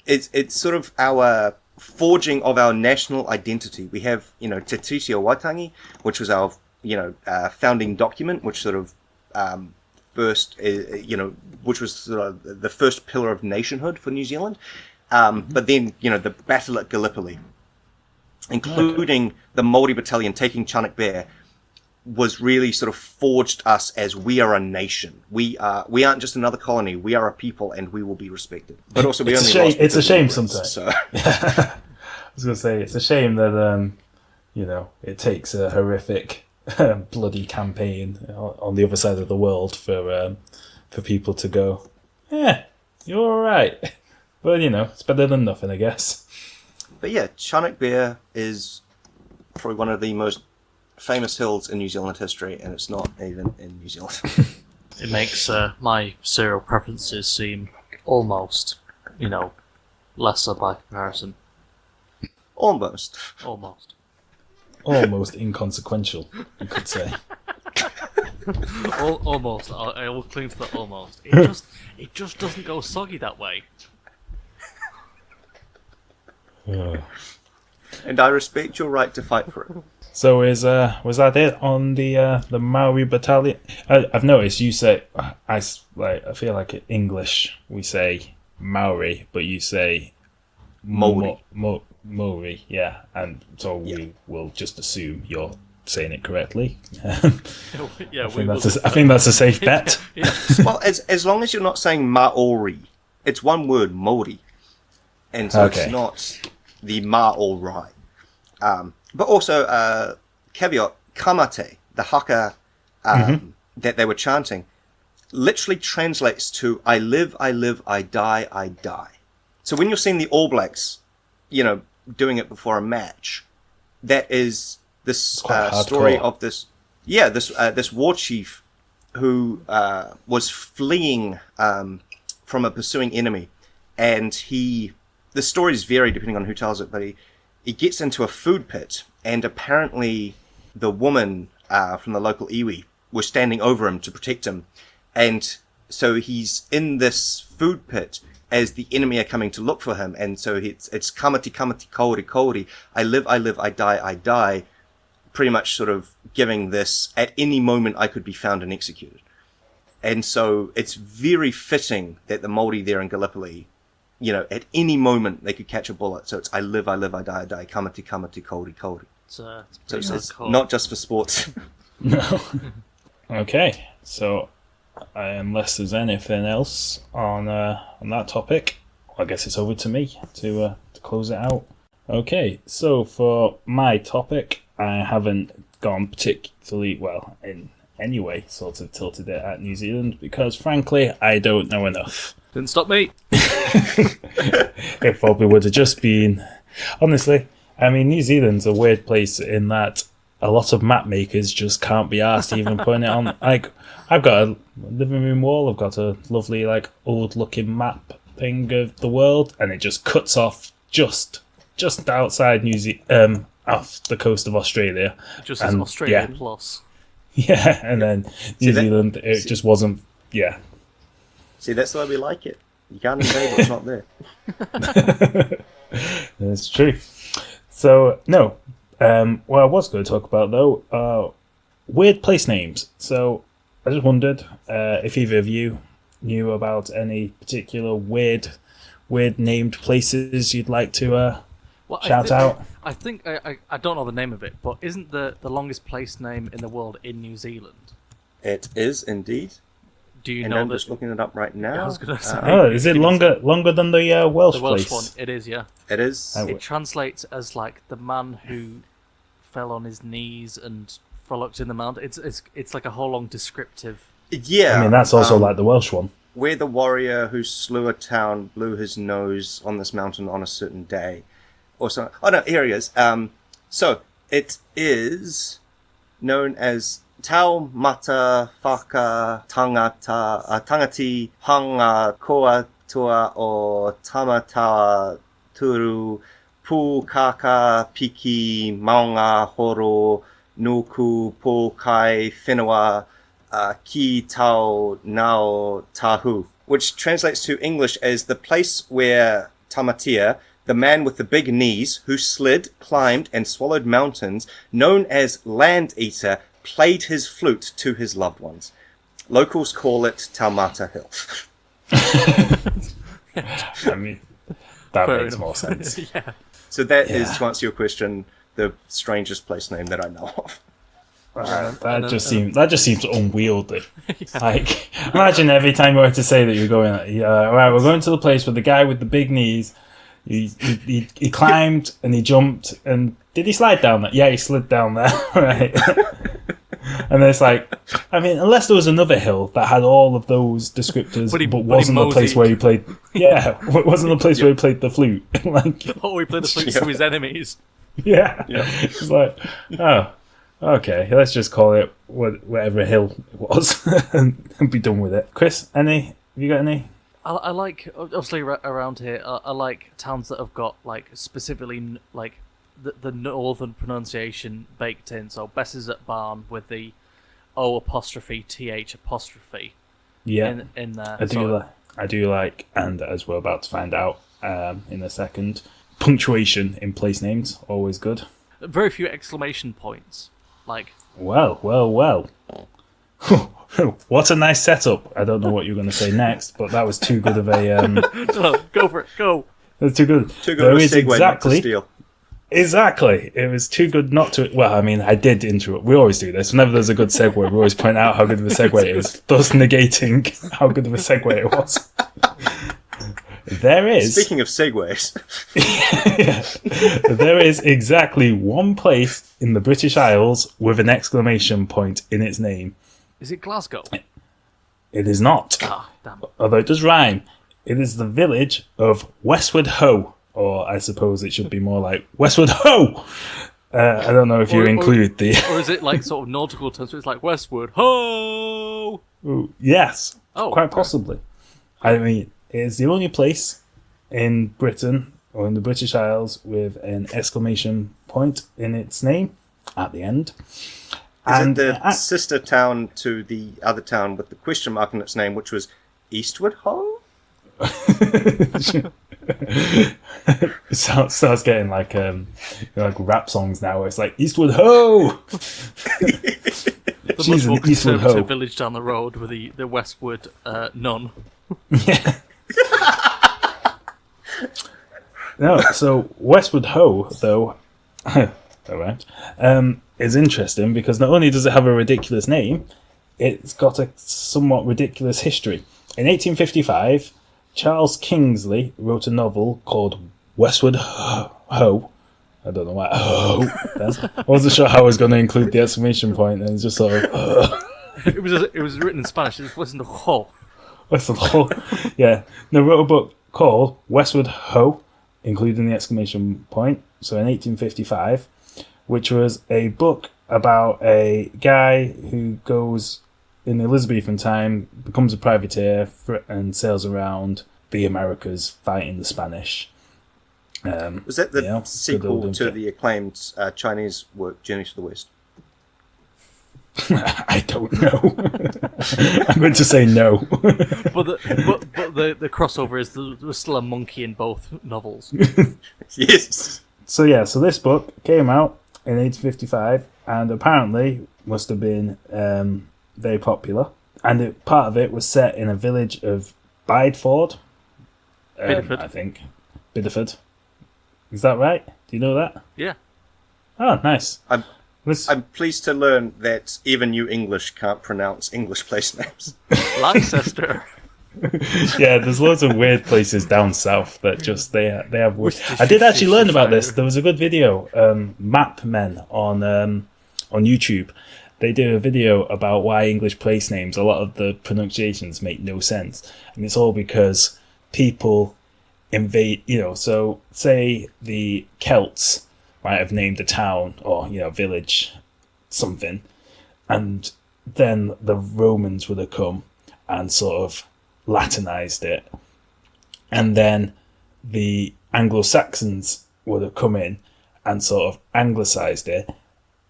it's sort of our forging of our national identity. We have, Te Tīti o Waitangi, which was our, founding document, which sort of first, which was sort of the first pillar of nationhood for New Zealand. But then, the battle at Gallipoli, including the Maori Battalion taking Chunuk Bair, was really sort of forged us as we are a nation. We aren't just another colony. We are a people, and we will be respected. But also, it's a shame sometimes. So. I was going to say it's a shame that it takes a horrific bloody campaign on the other side of the world for people to go, yeah, you're all right. But it's better than nothing, I guess. But yeah, Chunuk Bair is probably one of the most famous hills in New Zealand history, and it's not even in New Zealand. It makes my cereal preferences seem almost, lesser by comparison. Almost. Almost inconsequential, you could say. Almost. I will cling to the almost. It just doesn't go soggy that way. And I respect your right to fight for it. So was that it on the Maori Battalion? I've noticed you say I feel like in English we say Maori, but you say Maori. Maori, yeah, and so we will just assume you're saying it correctly. Yeah, I think that's a safe bet. Yeah. Well, as long as you're not saying Maori, it's one word, Māori, and so Okay. it's not the Maori. But also, caveat, kamate, the haka that they were chanting, literally translates to I live, I die, I die. So when you're seeing the All Blacks, doing it before a match, that is this story of this war chief who was fleeing from a pursuing enemy, and the stories vary depending on who tells it, but he gets into a food pit, and apparently the woman from the local iwi was standing over him to protect him, and so he's in this food pit as the enemy are coming to look for him, and so it's kamati kamati kaori kaori, I live, I die, pretty much sort of giving this, at any moment I could be found and executed. And so it's very fitting that the Māori there in Gallipoli, at any moment they could catch a bullet. So it's I live, I die, kamati kamati kaori kaori. So it's not just for sports. No. Okay, so unless there's anything else on that topic, I guess it's over to me to close it out. Okay, so for my topic, I haven't gone particularly well in any way, sort of tilted it at New Zealand, because frankly, I don't know enough. Didn't stop me. It probably would have just been... Honestly, I mean, New Zealand's a weird place in that a lot of map makers just can't be asked even putting it on. Like, I've got a living room wall, I've got a lovely, old-looking map thing of the world, and it just cuts off just outside off the coast of Australia. Just as Australia plus. Yeah, and then New Zealand, it just wasn't... Yeah. See, that's why we like it. You can't invade what's not there. That's true. So, no. What I was going to talk about, though, weird place names. So, I just wondered if either of you knew about any particular weird named places you'd like to shout out. I think I don't know the name of it, but isn't the longest place name in the world in New Zealand? It is indeed. Do you And know I'm that? just looking it up right now. I was going to say. Is it longer than the Welsh The Welsh place? one, it is, yeah. It is. Oh. It translates as the man who fell on his knees and frolicked in the mountain. It's like a whole long descriptive. Yeah. I mean, that's also like the Welsh one. Where the warrior who slew a town blew his nose on this mountain on a certain day. Or something. Oh, no, here he is. So, it is known as Tau mata whaka tangati hanga koa tua o tamatawa turu pūkaka piki maunga horo nuku pōkai whenua ki tau nao tahu, which translates to English as the place where Tamatea, the man with the big knees who slid, climbed, and swallowed mountains, known as Land Eater, played his flute to his loved ones. Locals call it Taumata Hill. I mean, that Fair makes enough. more sense. Yeah. So that is, to answer your question, the strangest place name that I know of. That just seems unwieldy. Like, imagine every time you were to say that you're going, right, we're going to the place with the guy with the big knees. He climbed and he jumped, and did he slide down there? Yeah, he slid down there, right? And it's like, I mean, unless there was another hill that had all of those descriptors, but wasn't the place where he played. Yeah, wasn't the place where he played the flute. Like, Oh, he played the flute to his enemies. yeah, it's like, oh, okay, let's just call it whatever hill it was and be done with it. Chris, have you got any? I like, obviously around here, I like towns that have got, like, specifically, like, the northern pronunciation baked in. So Bess's at Barn with the O apostrophe TH apostrophe Yeah, in there. I do like, and as we're about to find out in a second, punctuation in place names, always good. Very few exclamation points. Like, Well. What a nice setup. I don't know what you're going to say next, but that was too good of a... no, go for it, go. That's too good. Too good There of a is segue not to steal. Exactly. It was too good not to... Well, I mean, I did interrupt. We always do this. Whenever there's a good segue, we always point out how good of a segue it is, thus negating how good of a segue it was. There is... Speaking of segues, there is exactly one place in the British Isles with an exclamation point in its name. Is it Glasgow? It is not. Ah, damn it. Although it does rhyme. It is the village of Westward Ho. Or I suppose it should be more like Westward Ho! I don't know if you include the... Or is it like sort of nautical terms, so it's like Westward Ho! Ooh, yes, Oh, quite possibly. I mean, it is the only place in Britain or in the British Isles with an exclamation point in its name at the end. is it the sister town to the other town with the question mark in its name, which was Eastward Ho? It starts getting like like rap songs now where it's like Eastward Ho! The She's much more an Eastward Ho. conservative village down the road with the Westward Nun. Yeah. No, so Westward Ho, though, alright, is interesting because not only does it have a ridiculous name, it's got a somewhat ridiculous history. In 1855, Charles Kingsley wrote a novel called Westward Ho. I don't know why. Ho. I wasn't sure how I was going to include the exclamation point, and it's just sort of. It was written in Spanish. It wasn't a ho. Westward Ho. Yeah. They wrote a book called Westward Ho, including the exclamation point. So in 1855, which was a book about a guy who goes in the Elizabethan time, becomes a privateer and sails around the Americas fighting the Spanish. Was that the sequel to the acclaimed Chinese work, Journey to the West? I don't know. I'm going to say no. But the crossover is there was still a monkey in both novels. Yes. So this book came out in 1855 and apparently must have been very popular. And part of it was set in a village of Bideford. Bideford. I think. Bideford. Is that right? Do you know that? Yeah. Oh, nice. I'm pleased to learn that even you English can't pronounce English place names. Leicester. Yeah, there's loads of weird places down south that just they have. I did actually learn about this. There was a good video, Map Men on YouTube. They do a video about why English place names, a lot of the pronunciations make no sense, and it's all because people invade. So say the Celts might have named a town or village something, and then the Romans would have come and sort of Latinized it, and then the Anglo-Saxons would have come in and sort of anglicized it,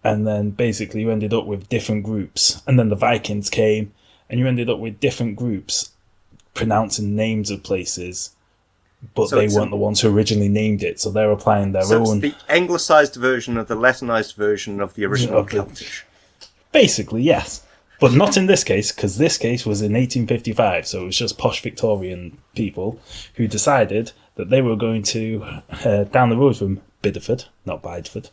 and then basically you ended up with different groups, and then the Vikings came and you ended up with different groups pronouncing names of places, but so they weren't the ones who originally named it, so they're applying their own. It's the anglicized version of the Latinized version of the original Celtic. Basically, yes. But not in this case, because this case was in 1855, so it was just posh Victorian people who decided that they were going to, down the road from Bideford, not Bideford,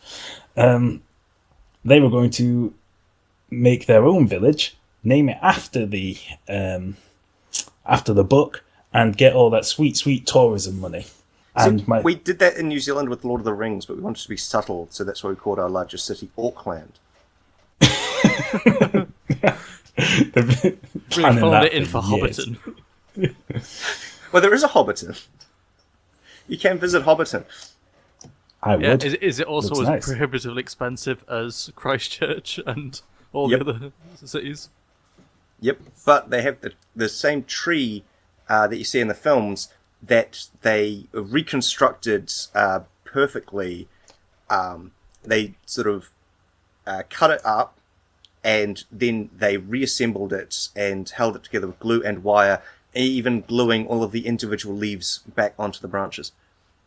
they were going to make their own village, name it after the book, and get all that sweet, sweet tourism money. And we did that in New Zealand with Lord of the Rings, but we wanted to be subtle, so that's why we called our largest city Auckland. Really phoned it in for Hobbiton. Well, there is a Hobbiton. You can visit Hobbiton. I would. Is it also Looks as nice. prohibitively expensive as Christchurch and all the other cities? Yep, but they have the same tree that you see in the films that they reconstructed perfectly. They sort of cut it up, and then they reassembled it and held it together with glue and wire, even gluing all of the individual leaves back onto the branches.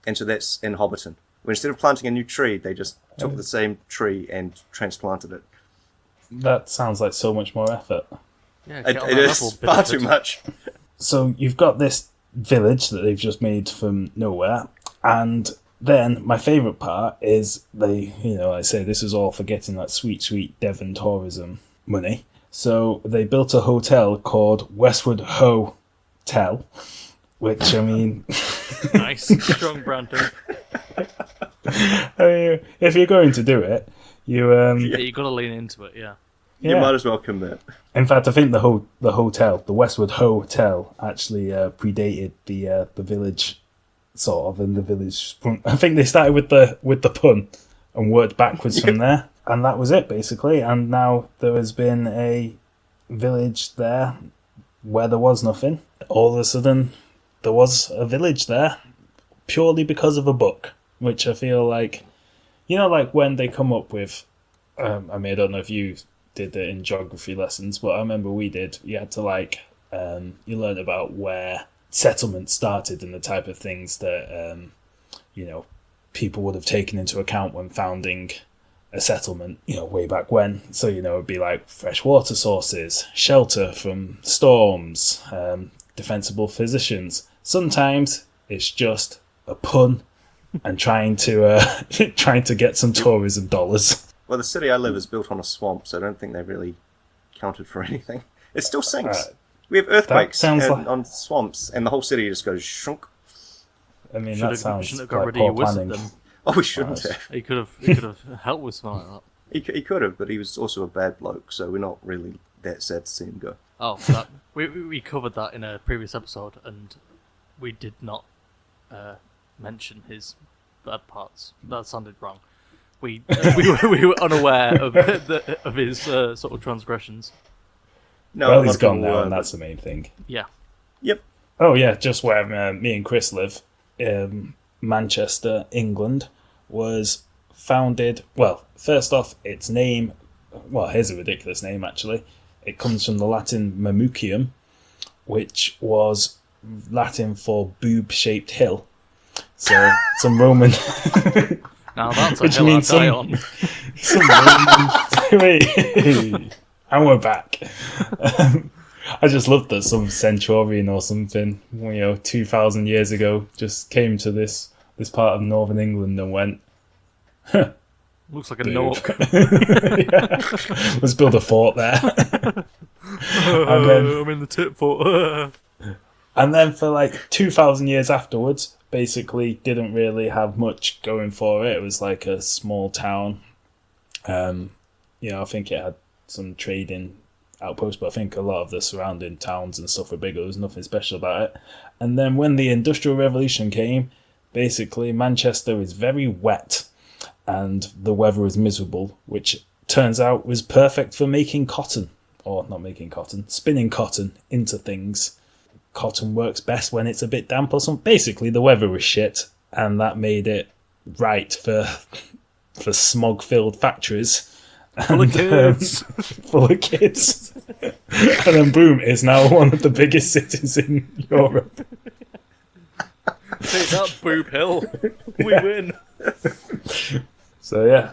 And so that's in Hobbiton. Where instead of planting a new tree, they just took the same tree and transplanted it. That sounds like so much more effort. Yeah, It is far too much. So you've got this village that they've just made from nowhere, and then my favourite part is they, I say this is all for getting that sweet, sweet Devon tourism money. So they built a hotel called Westward Ho, which, I mean... Nice, strong branding. I mean, if you're going to do it, you've got to lean into it, yeah. You might as well commit. In fact, I think the hotel, the Westward Hotel, actually predated the village, sort of, and the village. I think they started with the pun and worked backwards from there, and that was it basically. And now there has been a village there where there was nothing. All of a sudden, there was a village there purely because of a book, which I feel like, like when they come up with. I mean, I don't know if you did it in geography lessons, but I remember we did. You had to you learn about where settlements started and the type of things that people would have taken into account when founding a settlement, way back when. So it'd be like fresh water sources, shelter from storms, defensible positions. Sometimes it's just a pun and trying to get some tourism dollars. Well, the city I live is built on a swamp, so I don't think they really counted for anything. It still sinks. We have earthquakes on swamps, and the whole city just goes shunk. I mean, that sounds shouldn't have like got rid of your poor wizard planning. then. Oh, we shouldn't have. He could have helped with something like that. He could have, but he was also a bad bloke, so we're not really that sad to see him go. Oh, we covered that in a previous episode, and we did not mention his bad parts. That sounded wrong. We were unaware of his sort of transgressions. No, well, he's gone now, and that's the main thing. Yeah. Yep. Oh yeah, just where me and Chris live, Manchester, England, was founded. Well, first off, its name. Well, here's a ridiculous name actually. It comes from the Latin Mamucium, which was Latin for boob-shaped hill. So some Roman. Now that's a hill I'd die on. Some Roman. Wait, and we're back. I just love that some centurion or something, 2,000 years ago, just came to this part of northern England and went, huh, looks like a Nork. Yeah. Let's build a fort there. I'm in the tit fort. And then for 2,000 years afterwards, basically didn't really have much going for it. It was like a small town. I think it had some trading outposts, but I think a lot of the surrounding towns and stuff were bigger. There was nothing special about it. And then when the Industrial Revolution came, basically Manchester is very wet and the weather is miserable, which turns out was perfect for making cotton. Or not making cotton, spinning cotton into things. Cotton works best when it's a bit damp or something. Basically, the weather was shit, and that made it right for smog-filled factories. Full of kids. Full of kids. And then boom, it's now one of the biggest cities in Europe. Take that, Boob Hill. We win. So yeah.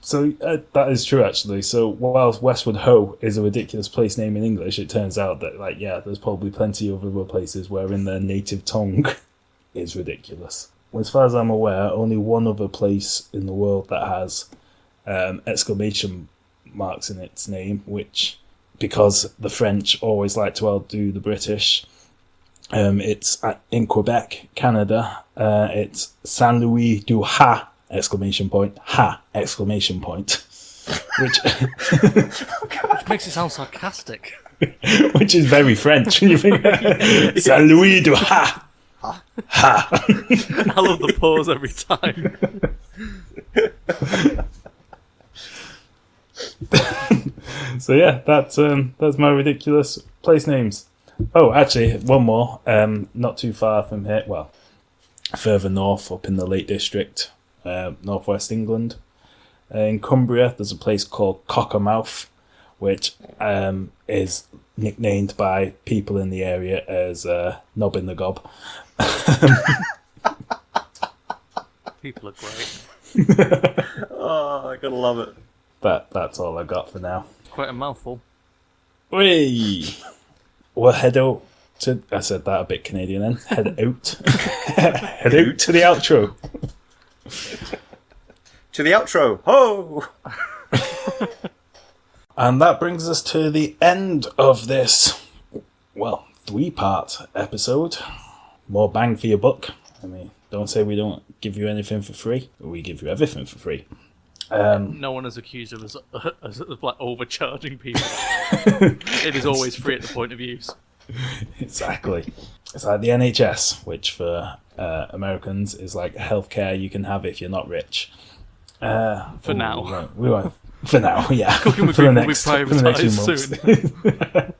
So that is true, actually. So whilst Westward Ho is a ridiculous place name in English, it turns out that, there's probably plenty of other places where in their native tongue is ridiculous. Well, as far as I'm aware, only one other place in the world that has exclamation marks in its name, which, because the French always like to outdo the British, it's in Quebec, Canada. It's Saint Louis du Ha! Exclamation point, ha! Exclamation point, which makes it sound sarcastic. Which is very French. You think Saint Louis du Ha! Ha! I love the pause every time. So yeah, that's my ridiculous place names. Oh, actually, one more. Not too far from here. Well, further north, up in the Lake District, northwest England. In Cumbria, there's a place called Cockermouth, which is nicknamed by people in the area as Knob in the Gob. People are great. Oh, I gotta love it. That's all I got for now. Quite a mouthful. Whee! We'll head out to... I said that a bit Canadian then. Head out. Head out to the outro. To the outro. Ho! And that brings us to the end of this, 3-part episode. More bang for your buck. I mean, don't say we don't give you anything for free. We give you everything for free. No one has accused of us of overcharging people. It is always free at the point of use. Exactly. It's like the NHS, which for Americans is like healthcare you can have if you're not rich. For now. We won't. For now, yeah. Cooking with for people the will be next, for the next few privatised months.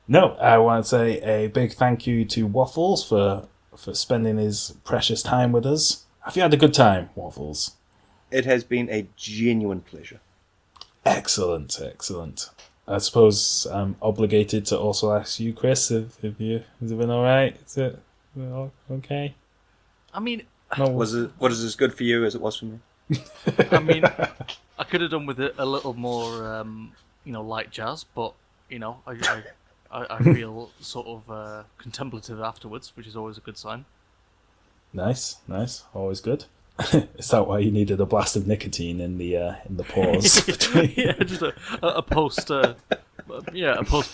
No, I want to say a big thank you to Waffles for spending his precious time with us. Have you had a good time, Waffles? It has been a genuine pleasure. Excellent. I suppose I'm obligated to also ask you, Chris, has it been all right? Is it all okay? I mean... Was it as good for you as it was for me? I mean, I could have done with it a little more, light jazz, but, I feel sort of contemplative afterwards, which is always a good sign. Nice. Always good. Is that why you needed a blast of nicotine in the pause between? Yeah, just a post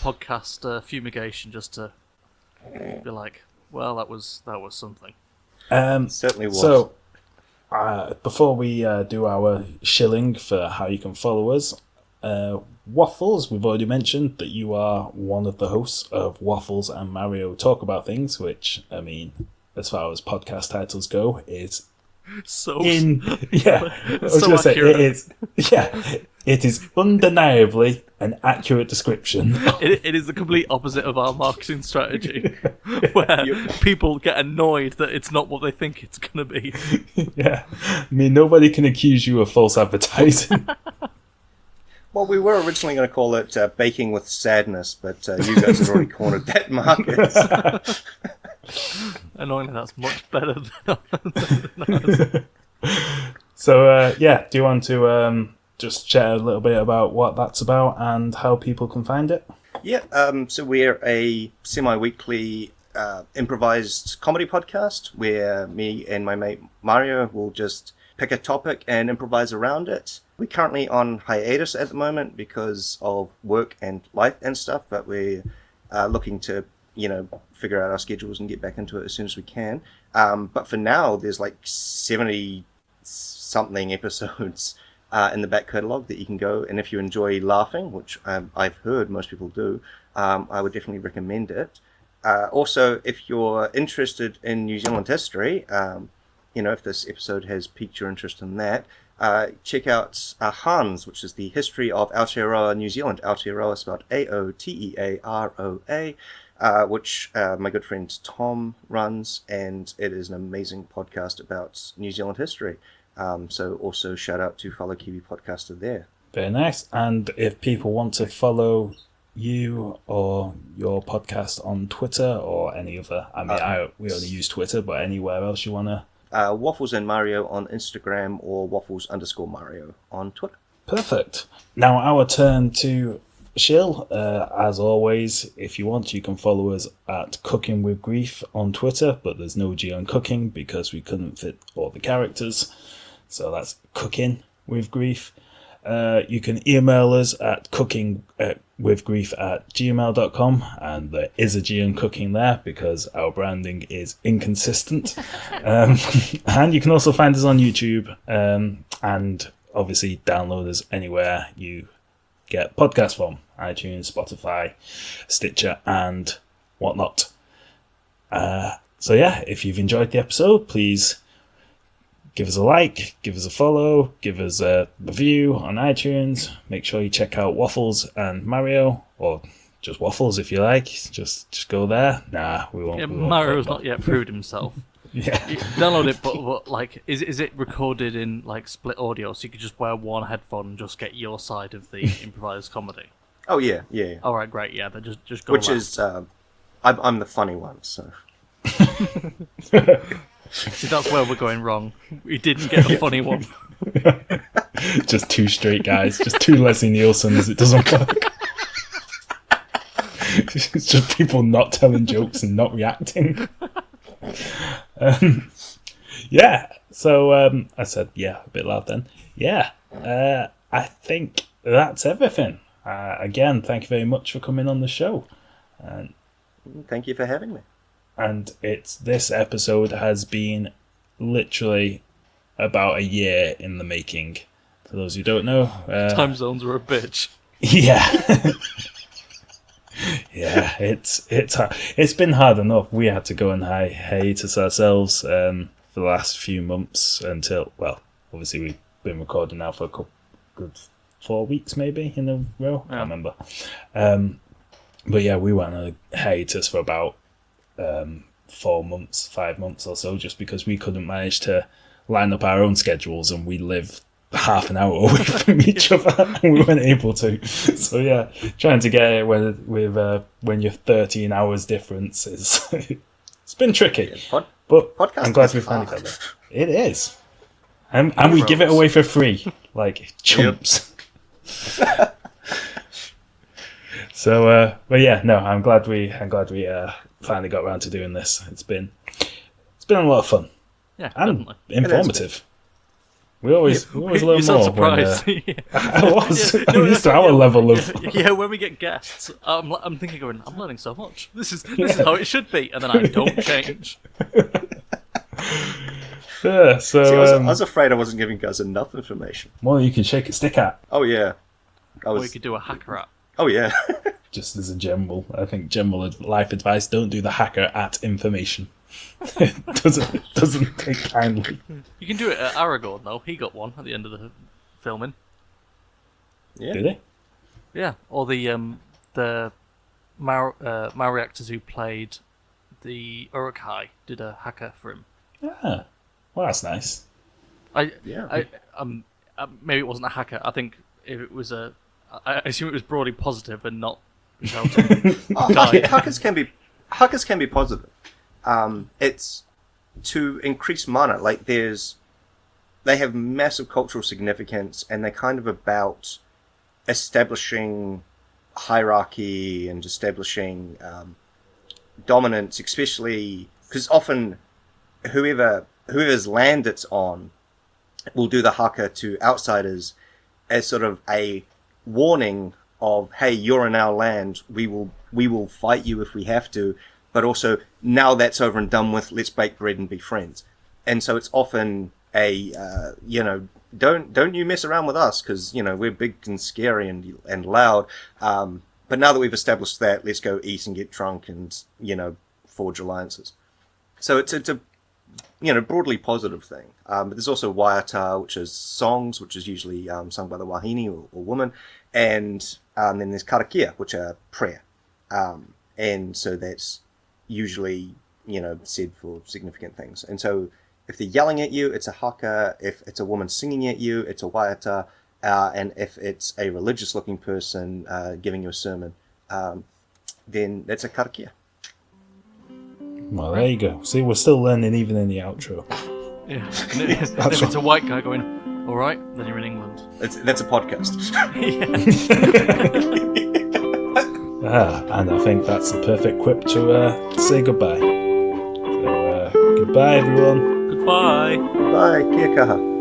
podcast fumigation, just to be like, well, that was something. Certainly was. So, before we do our shilling for how you can follow us, Waffles, we've already mentioned that you are one of the hosts of Waffles and Mario Talk About Things, which, I mean, as far as podcast titles go, is so accurate. It is undeniably an accurate description. It is the complete opposite of our marketing strategy, where people get annoyed that it's not what they think it's going to be. Yeah, I mean, nobody can accuse you of false advertising. Well, we were originally going to call it Baking with Sadness, but you guys have already cornered that market. Annoyingly, that's much better than So, do you want to just chat a little bit about what that's about and how people can find it? Yeah, so we're a semi-weekly improvised comedy podcast where me and my mate Mario will just pick a topic and improvise around it. We're currently on hiatus at the moment because of work and life and stuff, but we're looking to, figure out our schedules and get back into it as soon as we can. But for now, there's like 70-something episodes in the back catalogue that you can go, and if you enjoy laughing, which I've heard most people do, I would definitely recommend it. Also, if you're interested in New Zealand history, if this episode has piqued your interest in that, check out Hans, which is the history of Aotearoa New Zealand. Aotearoa spelled Aotearoa, which my good friend Tom runs, and it is an amazing podcast about New Zealand history. So also shout out to fellow Kiwi podcaster there. Very nice. And if people want to follow you or your podcast on Twitter or any other, we only use Twitter, but anywhere else you want to... Waffles and Mario on Instagram or Waffles_Mario on Twitter. Perfect. Now our turn to Shill. As always, if you want, you can follow us at Cooking with Grief on Twitter, but there's no G on cooking because we couldn't fit all the characters. So that's Cooking with Grief. You can email us at cookingwithgrief@gmail.com, and there is a G on cooking there because our branding is inconsistent. And you can also find us on YouTube, and obviously download us anywhere you get podcasts from: iTunes, Spotify, Stitcher, and whatnot. So yeah, if you've enjoyed the episode, please give us a like, give us a follow, give us a review on iTunes. Make sure you check out Waffles and Mario, or just Waffles if you like. Just go there. Nah, we won't. Yeah, we won't Mario's not yet proved himself. Yeah. You can download it, but like, is it recorded in like split audio, so you could just wear one headphone and just get your side of the improvised comedy? Oh yeah. All right, great. Yeah, then just go. Which left. is, I'm the funny one, so. See, that's where we're going wrong. We didn't get the funny one. Just two straight guys, just two Leslie Nielsen's. It doesn't work. It's just people not telling jokes and not reacting. Yeah, so I said, yeah, a bit loud then. Yeah, I think that's everything. Again, thank you very much for coming on the show. Thank you for having me. And this episode has been literally about a year in the making. For those who don't know, Time zones are a bitch. Yeah. Yeah, it's been hard enough. We had to go on hiatus ourselves for the last few months until, well, obviously we've been recording now for a good 4 weeks maybe in a row. Yeah. I can't remember. But yeah, we went on a hiatus for about 5 months or so, just because we couldn't manage to line up our own schedules, and we live half an hour away from each other, and we weren't able to. So yeah, trying to get it when you're 13 hours difference is it's been tricky. Yeah, but podcast I'm glad is we finally hard. got there. It is, and we give it away for free, like chumps. So, but yeah, no, I'm glad we finally got around to doing this. It's been a lot of fun. Yeah, And definitely. informative. We always learn You sound more. When, surprised. I was. Yeah, At least to our level of. Yeah, when we get guests, I'm thinking, I'm learning so much. This is how it should be, and then I don't change. Yeah, so See, I was afraid I wasn't giving guys enough information. well, you can shake a stick at. Oh yeah, Or we could do a hacker app. Oh yeah. Just as a general life advice: don't do the hacker at information. It doesn't take kindly. You can do it at Aragorn, though. He got one at the end of the filming. Yeah. Did they? Yeah, or the Maori actors who played the Uruk-hai did a hacker for him. Ah, well, that's nice. Yeah. Maybe it wasn't a hacker. I think if it was I assume it was broadly positive and not shouting. Hackers can be positive. It's to increase mana. Like they have massive cultural significance, and they're kind of about establishing hierarchy and establishing dominance, especially because often whoever's land it's on will do the haka to outsiders as sort of a warning of, hey, you're in our land, we will fight you if we have to, but also now that's over and done with, let's bake bread and be friends. And so it's often a don't you mess around with us, because we're big and scary and loud, but now that we've established that, let's go eat and get drunk and forge alliances. So it's a broadly positive thing. But there's also waiata, which is songs, which is usually sung by the wahine or woman, and then there's karakia, which are prayer. And so that's usually, said for significant things. And so if they're yelling at you, it's a haka. If it's a woman singing at you, it's a waiata. And if it's a religious-looking person giving you a sermon, then that's a karakia. Well, there you go. See, we're still learning even in the outro. Yeah. If it's a white guy going, all right, then you're in England. That's a podcast. And I think that's the perfect quip to say goodbye. So, goodbye, everyone. Goodbye. Bye. Kia kaha.